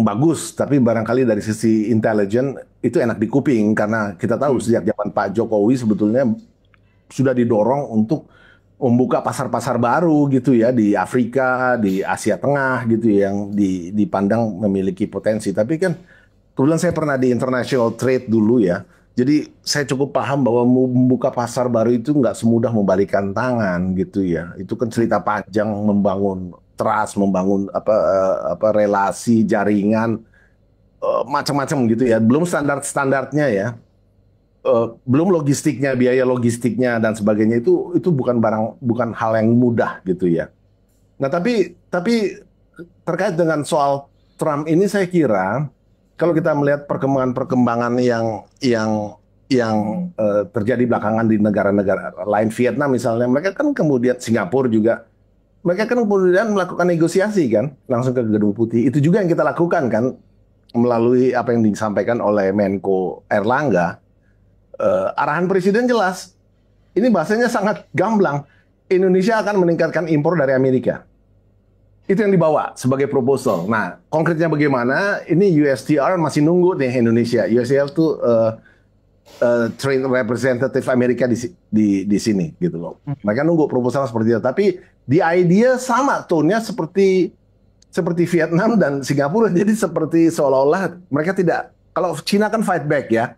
bagus, tapi barangkali dari sisi intelijen itu enak di kuping, karena kita tahu sejak zaman Pak Jokowi sebetulnya sudah didorong untuk membuka pasar-pasar baru gitu ya, di Afrika, di Asia Tengah gitu ya, yang dipandang memiliki potensi. Tapi kan kebetulan saya pernah di international trade dulu ya, jadi saya cukup paham bahwa membuka pasar baru itu nggak semudah membalikan tangan gitu ya. Itu kan cerita panjang, membangun trust, membangun relasi, jaringan, macam-macam gitu ya. Belum standar-standarnya ya, belum logistiknya, biaya logistiknya dan sebagainya, itu bukan hal yang mudah gitu ya. Nah tapi terkait dengan soal Trump ini, saya kira kalau kita melihat perkembangan yang terjadi belakangan di negara-negara lain, Vietnam misalnya, mereka kan kemudian, Singapura juga, mereka kan kemudian melakukan negosiasi kan, langsung ke Gedung Putih. Itu juga yang kita lakukan kan, melalui apa yang disampaikan oleh Menko Airlangga. Arahan presiden jelas. Ini bahasanya sangat gamblang. Indonesia akan meningkatkan impor dari Amerika. Itu yang dibawa sebagai proposal. Nah, konkretnya bagaimana? Ini USTR masih nunggu nih Indonesia. USTR itu trade representative Amerika di sini gitu loh. Mereka nunggu proposal seperti itu. Tapi di idea sama tone-nya seperti Vietnam dan Singapura. Jadi seperti seolah-olah mereka tidak. Kalau Cina kan fight back ya.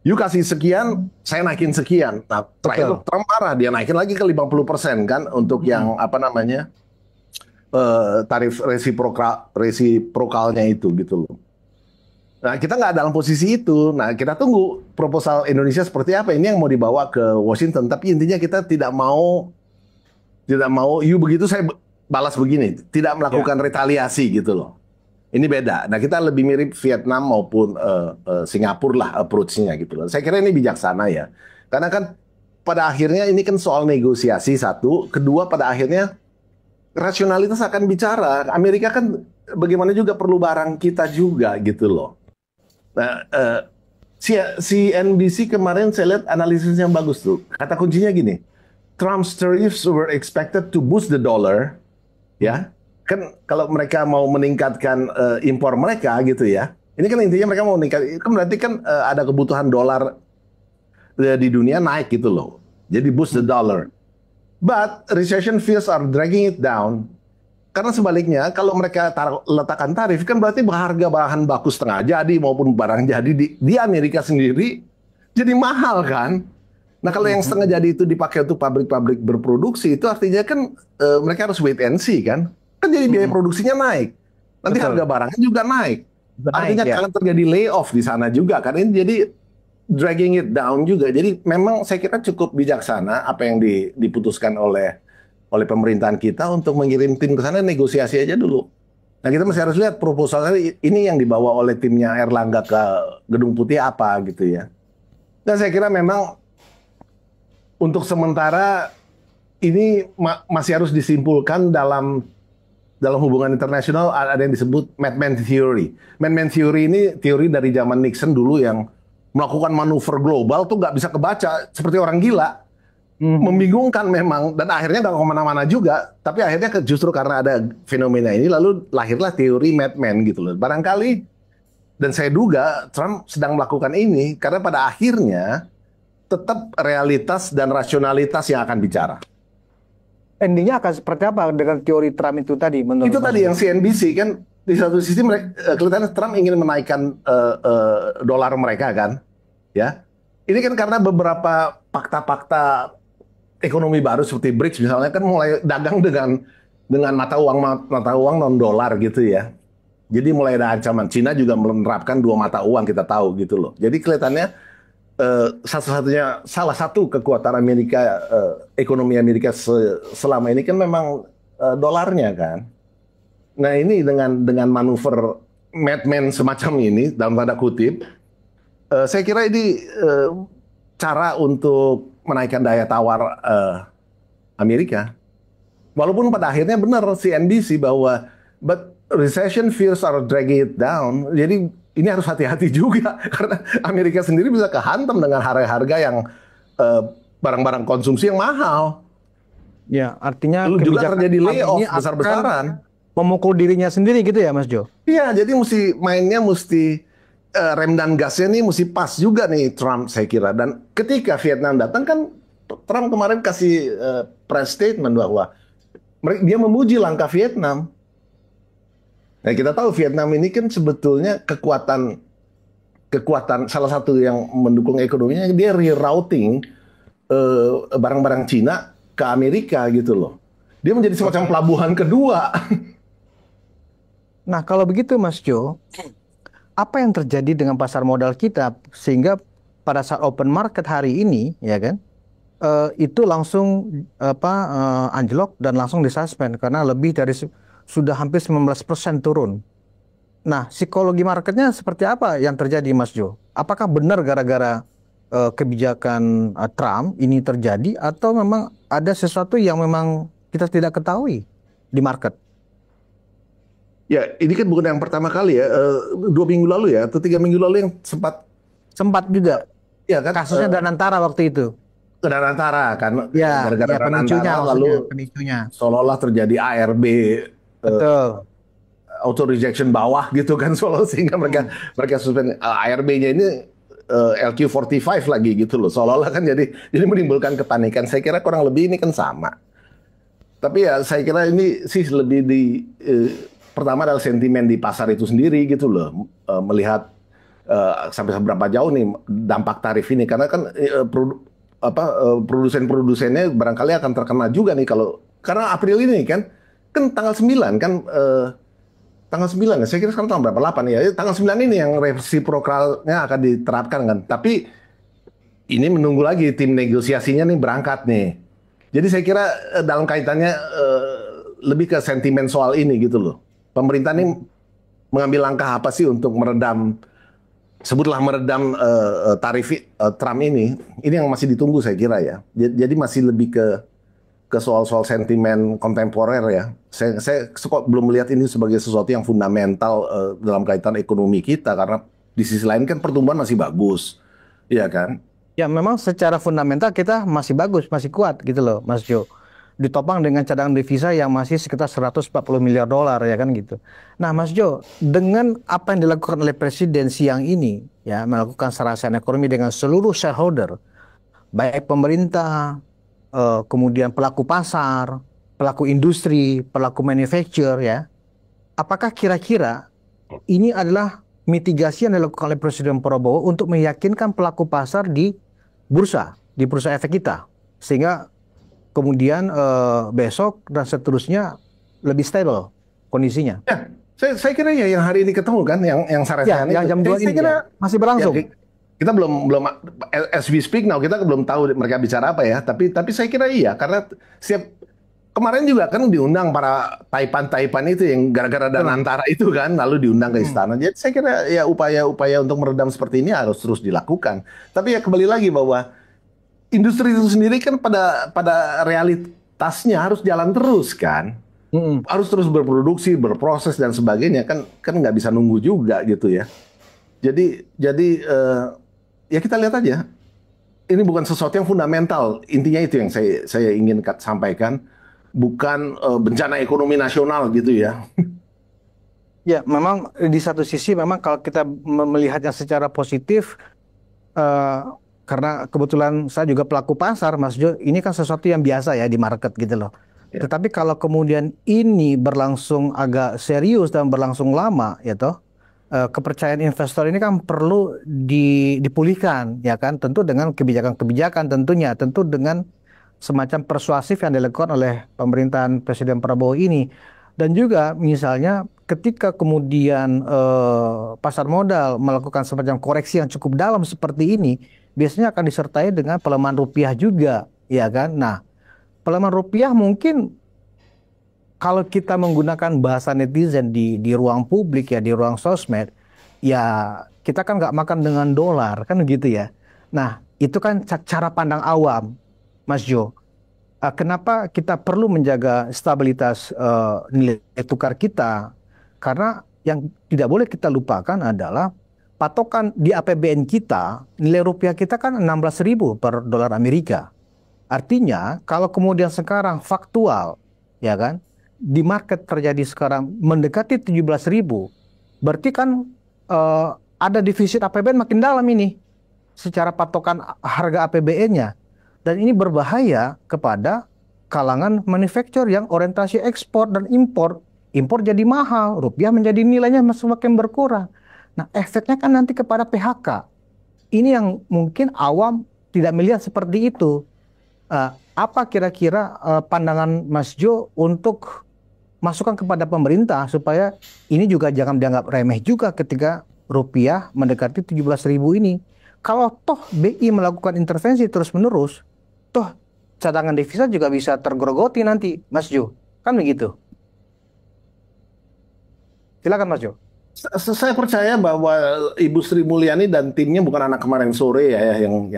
You kasih sekian, saya naikin sekian. Nah, terakhir Trump marah, dia naikin lagi ke 50% kan untuk yang apa namanya tarif resiprokalnya itu gitu loh. Nah, kita nggak dalam posisi itu. Nah, kita tunggu proposal Indonesia seperti apa. Ini yang mau dibawa ke Washington. Tapi intinya kita tidak mau, you begitu saya balas begini. Tidak melakukan retaliasi gitu loh. Ini beda. Nah, kita lebih mirip Vietnam maupun Singapura lah approach-nya gitu loh. Saya kira ini bijaksana ya. Karena kan pada akhirnya ini kan soal negosiasi satu. Kedua, pada akhirnya rasionalitas akan bicara. Amerika kan bagaimana juga perlu barang kita juga gitu loh. Nah, CNBC kemarin saya lihat analisis yang bagus tuh. Kata kuncinya gini, Trump's tariffs were expected to boost the dollar. Ya, kan kalau mereka mau meningkatkan impor mereka gitu ya. Ini kan intinya mereka mau meningkat. Kan berarti kan ada kebutuhan dolar di dunia naik gitu loh. Jadi boost the dollar. But recession fears are dragging it down. Karena sebaliknya, kalau mereka letakkan tarif, kan berarti harga bahan baku setengah jadi maupun barang jadi di Amerika sendiri jadi mahal kan. Nah kalau yang setengah jadi itu dipakai untuk pabrik-pabrik berproduksi, itu artinya kan mereka harus wait and see kan. Kan jadi biaya produksinya naik. Nanti harga barangnya juga naik. Artinya akan terjadi layoff di sana juga kan. Ini jadi dragging it down juga. Jadi memang saya kira cukup bijaksana apa yang diputuskan oleh pemerintahan kita untuk mengirim tim ke sana, negosiasi aja dulu. Nah kita masih harus lihat proposalnya ini yang dibawa oleh timnya Erlangga ke Gedung Putih apa gitu ya. Dan saya kira memang untuk sementara ini masih harus disimpulkan dalam hubungan internasional. Ada yang disebut Madman Theory. Madman Theory ini teori dari zaman Nixon dulu yang melakukan manuver global tuh nggak bisa kebaca seperti orang gila. Membingungkan memang, dan akhirnya nggak kemana-mana juga. Tapi akhirnya justru karena ada fenomena ini, lalu lahirlah teori madman gitu loh. Barangkali, dan saya duga Trump sedang melakukan ini karena pada akhirnya tetap realitas dan rasionalitas yang akan bicara. Endingnya akan seperti apa dengan teori Trump itu tadi? Menurut itu tadi yang CNBC kan, di satu sisi mereka kelihatannya Trump ingin menaikkan dolar mereka kan, ya. Ini kan karena beberapa fakta-fakta ekonomi baru seperti BRICS misalnya kan mulai dagang dengan mata uang non dolar gitu ya. Jadi mulai ada ancaman. Cina juga menerapkan 2 mata uang kita tahu gitu loh. Jadi kelihatannya salah satu kekuatan Amerika, ekonomi Amerika selama ini kan memang dolarnya kan. Nah ini dengan manuver madman semacam ini dalam tanda kutip, saya kira ini cara untuk menaikkan daya tawar Amerika. Walaupun pada akhirnya benar CNBC bahwa but recession fears are dragging it down. Jadi ini harus hati-hati juga karena Amerika sendiri bisa kehantam dengan harga-harga yang barang-barang konsumsi yang mahal. Ya, artinya juga terjadi layoff besar-besaran. Memukul dirinya sendiri gitu ya, Mas Jo? Iya, jadi mainnya mesti rem dan gasnya nih mesti pas juga nih Trump saya kira. Dan ketika Vietnam datang kan Trump kemarin kasih press statement bahwa dia memuji langkah Vietnam. Nah kita tahu Vietnam ini kan sebetulnya kekuatan salah satu yang mendukung ekonominya, dia rerouting barang-barang Cina ke Amerika gitu loh. Dia menjadi semacam pelabuhan kedua. Nah kalau begitu Mas Jo, apa yang terjadi dengan pasar modal kita sehingga pada saat open market hari ini ya kan itu langsung anjlok dan langsung disuspend karena lebih dari sudah hampir 19% turun. Nah psikologi marketnya seperti apa yang terjadi Mas Jo? Apakah benar gara-gara kebijakan Trump ini terjadi atau memang ada sesuatu yang memang kita tidak ketahui di market? Ya, ini kan bukan yang pertama kali ya. 2 minggu lalu ya, atau 3 minggu lalu yang sempat juga. Ya kan, Kasusnya Danantara waktu itu. Danantara kan, Ya, gara-gara ya pemicunya Danantara maksudnya, lalu pemicunya. seolah-olah terjadi ARB, Betul. auto rejection bawah gitu kan, seolah sehingga mereka Hmm. mereka suspend. ARB-nya ini LQ45 lagi gitu loh, seolah-olah kan jadi menimbulkan kepanikan. Saya kira kurang lebih ini kan sama. Tapi ya saya kira ini sih lebih pertama adalah sentimen di pasar itu sendiri gitu loh. Melihat sampai seberapa jauh nih dampak tarif ini, karena kan produsen-produsennya barangkali akan terkena juga nih kalau karena April ini kan tanggal 9 kan, tanggal 9 ya. Saya kira sekarang tanggal berapa? 8 ya. Tanggal 9 ini yang resiprokalnya akan diterapkan kan. Tapi ini menunggu lagi tim negosiasinya nih berangkat nih. Jadi saya kira dalam kaitannya lebih ke sentimen soal ini gitu loh. Pemerintah ini mengambil langkah apa sih untuk meredam, sebutlah meredam tarif Trump ini. Ini yang masih ditunggu saya kira ya. Jadi masih lebih ke soal-soal sentimen kontemporer ya. Saya kok belum melihat ini sebagai sesuatu yang fundamental dalam kaitan ekonomi kita, karena di sisi lain kan pertumbuhan masih bagus, iya kan? Ya memang secara fundamental kita masih bagus, masih kuat gitu loh Mas Jo. Ditopang dengan cadangan devisa yang masih sekitar 140 miliar dolar ya kan gitu. Nah Mas Jo, dengan apa yang dilakukan oleh Presiden siang ini, ya melakukan serasan ekonomi dengan seluruh shareholder, baik pemerintah, kemudian pelaku pasar, pelaku industri, pelaku manufacture ya. Apakah kira-kira ini adalah mitigasi yang dilakukan oleh Presiden Prabowo untuk meyakinkan pelaku pasar di bursa efek kita, sehingga kemudian besok dan seterusnya lebih stable kondisinya. Ya, saya kira ya yang hari ini ketemu kan, yang Ya, saresan yang itu. jam 2 Saya ini kira ya, masih ya, berlangsung. kita belum as we speak now kita belum tahu mereka bicara apa ya. Tapi saya kira iya, karena kemarin juga kan diundang para taipan-taipan itu yang gara-gara Danantara itu kan, lalu diundang ke istana. Jadi saya kira ya upaya-upaya untuk meredam seperti ini harus terus dilakukan. Tapi ya kembali lagi bahwa industri itu sendiri kan pada realitasnya harus jalan terus kan. Harus terus berproduksi, berproses dan sebagainya, kan nggak bisa nunggu juga gitu ya. Jadi ya kita lihat aja. Ini bukan sesuatu yang fundamental. Intinya itu yang saya ingin sampaikan. Bukan bencana ekonomi nasional gitu ya. Ya, memang di satu sisi memang kalau kita melihatnya secara positif, karena kebetulan saya juga pelaku pasar, Mas Jo, ini kan sesuatu yang biasa ya di market gitu loh. Ya. Tetapi kalau kemudian ini berlangsung agak serius dan berlangsung lama, ya toh, kepercayaan investor ini kan perlu dipulihkan, ya kan? Tentu dengan kebijakan-kebijakan tentunya, tentu dengan semacam persuasif yang dilakukan oleh pemerintahan Presiden Prabowo ini. Dan juga misalnya ketika kemudian pasar modal melakukan semacam koreksi yang cukup dalam seperti ini, biasanya akan disertai dengan pelemahan rupiah juga, ya kan? Nah, pelemahan rupiah mungkin kalau kita menggunakan bahasa netizen di ruang publik ya, di ruang sosmed, ya kita kan nggak makan dengan dolar, kan gitu ya. Nah, itu kan cara pandang awam, Mas Jo. Kenapa kita perlu menjaga stabilitas nilai tukar kita? Karena yang tidak boleh kita lupakan adalah patokan di APBN kita, nilai rupiah kita kan 16.000 per dolar Amerika. Artinya kalau kemudian sekarang faktual, ya kan, di market terjadi sekarang mendekati 17.000, berarti kan ada defisit APBN makin dalam ini secara patokan harga APBN-nya. Dan ini berbahaya kepada kalangan manufaktur yang orientasi ekspor dan impor. Impor jadi mahal, rupiah menjadi nilainya semakin berkurang. Nah, efeknya kan nanti kepada PHK. Ini yang mungkin awam tidak melihat seperti itu. Apa kira-kira pandangan Mas Jo untuk masukan kepada pemerintah supaya ini juga jangan dianggap remeh juga ketika rupiah mendekati 17.000 ini. Kalau toh BI melakukan intervensi terus-menerus, toh cadangan devisa juga bisa tergerogoti nanti, Mas Jo. Kan begitu. Silakan Mas Jo. Saya percaya bahwa Ibu Sri Mulyani dan timnya bukan anak kemarin sore ya, yang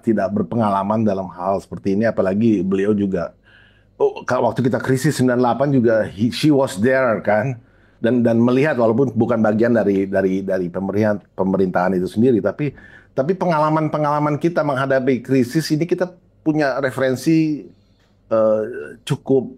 tidak berpengalaman dalam hal seperti ini, apalagi beliau juga waktu kita krisis 98 juga she was there kan, dan melihat walaupun bukan bagian dari pemerintahan itu sendiri, tapi Tapi pengalaman-pengalaman kita menghadapi krisis ini kita punya referensi eh, cukup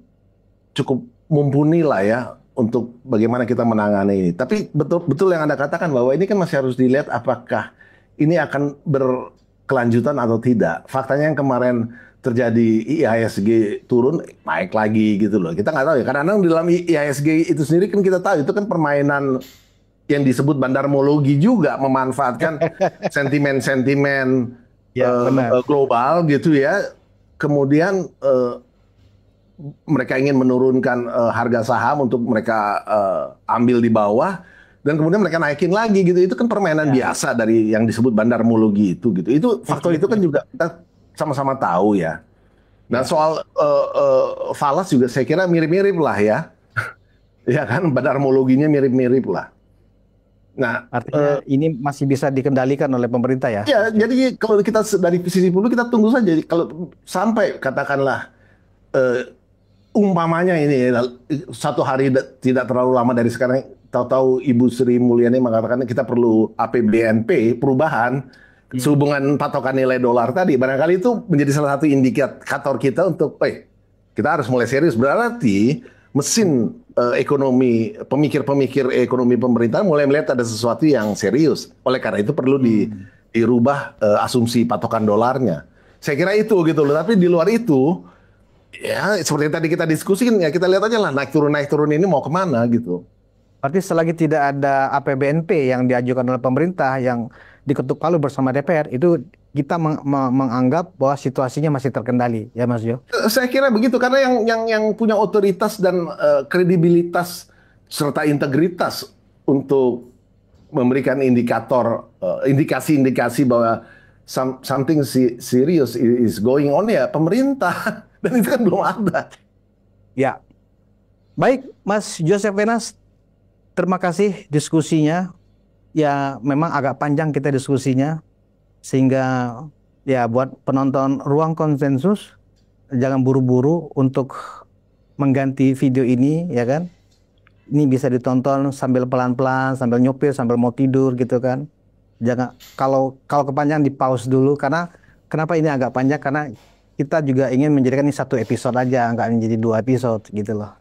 cukup mumpuni lah ya untuk bagaimana kita menangani ini. Tapi betul yang Anda katakan bahwa ini kan masih harus dilihat apakah ini akan berkelanjutan atau tidak. Faktanya yang kemarin terjadi IHSG turun, naik lagi gitu loh. Kita nggak tahu ya. Karena di dalam IHSG itu sendiri kan kita tahu itu kan permainan yang disebut bandarmologi juga memanfaatkan sentimen-sentimen Ya, benar. global gitu ya. Kemudian mereka ingin menurunkan harga saham untuk mereka ambil di bawah dan kemudian mereka naikin lagi gitu. Itu kan permainan Ya. biasa dari yang disebut bandarmologi itu gitu. Itu faktor itu kan juga kita sama-sama tahu ya. Nah, Ya. soal falas juga saya kira mirip-mirip lah ya. Ya kan, bandarmologinya mirip-mirip lah. Nah, Artinya ini masih bisa dikendalikan oleh pemerintah ya, ya Mas Jo? jadi kalau kita dari sisi publik kita tunggu saja. Kalau sampai katakanlah eh, umpamanya ini satu hari tidak terlalu lama dari sekarang, tahu-tahu Ibu Sri Mulyani mengatakan kita perlu APBNP perubahan Hmm. sehubungan patokan nilai dolar tadi, barangkali itu menjadi salah satu indikator kita untuk, kita harus mulai serius. Berarti mesin ekonomi, pemikir-pemikir ekonomi pemerintah mulai melihat ada sesuatu yang serius. Oleh karena itu perlu Hmm. dirubah asumsi patokan dolarnya. Saya kira itu gitu loh. Tapi di luar itu, ya seperti yang tadi kita diskusikan ya, kita lihat aja lah naik turun ini mau kemana gitu. Berarti selagi tidak ada APBNP yang diajukan oleh pemerintah yang diketuk palu bersama DPR, itu kita menganggap bahwa situasinya masih terkendali, ya Mas Jo? Saya kira begitu karena yang punya otoritas dan kredibilitas serta integritas untuk memberikan indikasi-indikasi bahwa something serious is going on ya pemerintah dan itu kan belum ada. Ya, baik Mas Joseph Wenas, terima kasih diskusinya. Ya, memang agak panjang kita diskusinya, sehingga ya buat penonton Ruang Konsensus, jangan buru-buru untuk mengganti video ini, ya kan? Ini bisa ditonton sambil pelan-pelan, sambil nyopir, sambil mau tidur gitu kan. Jangan, kalau kalau kepanjangan di pause dulu, karena kenapa ini agak panjang, karena kita juga ingin menjadikan ini satu episode aja, nggak menjadi dua episode gitu loh.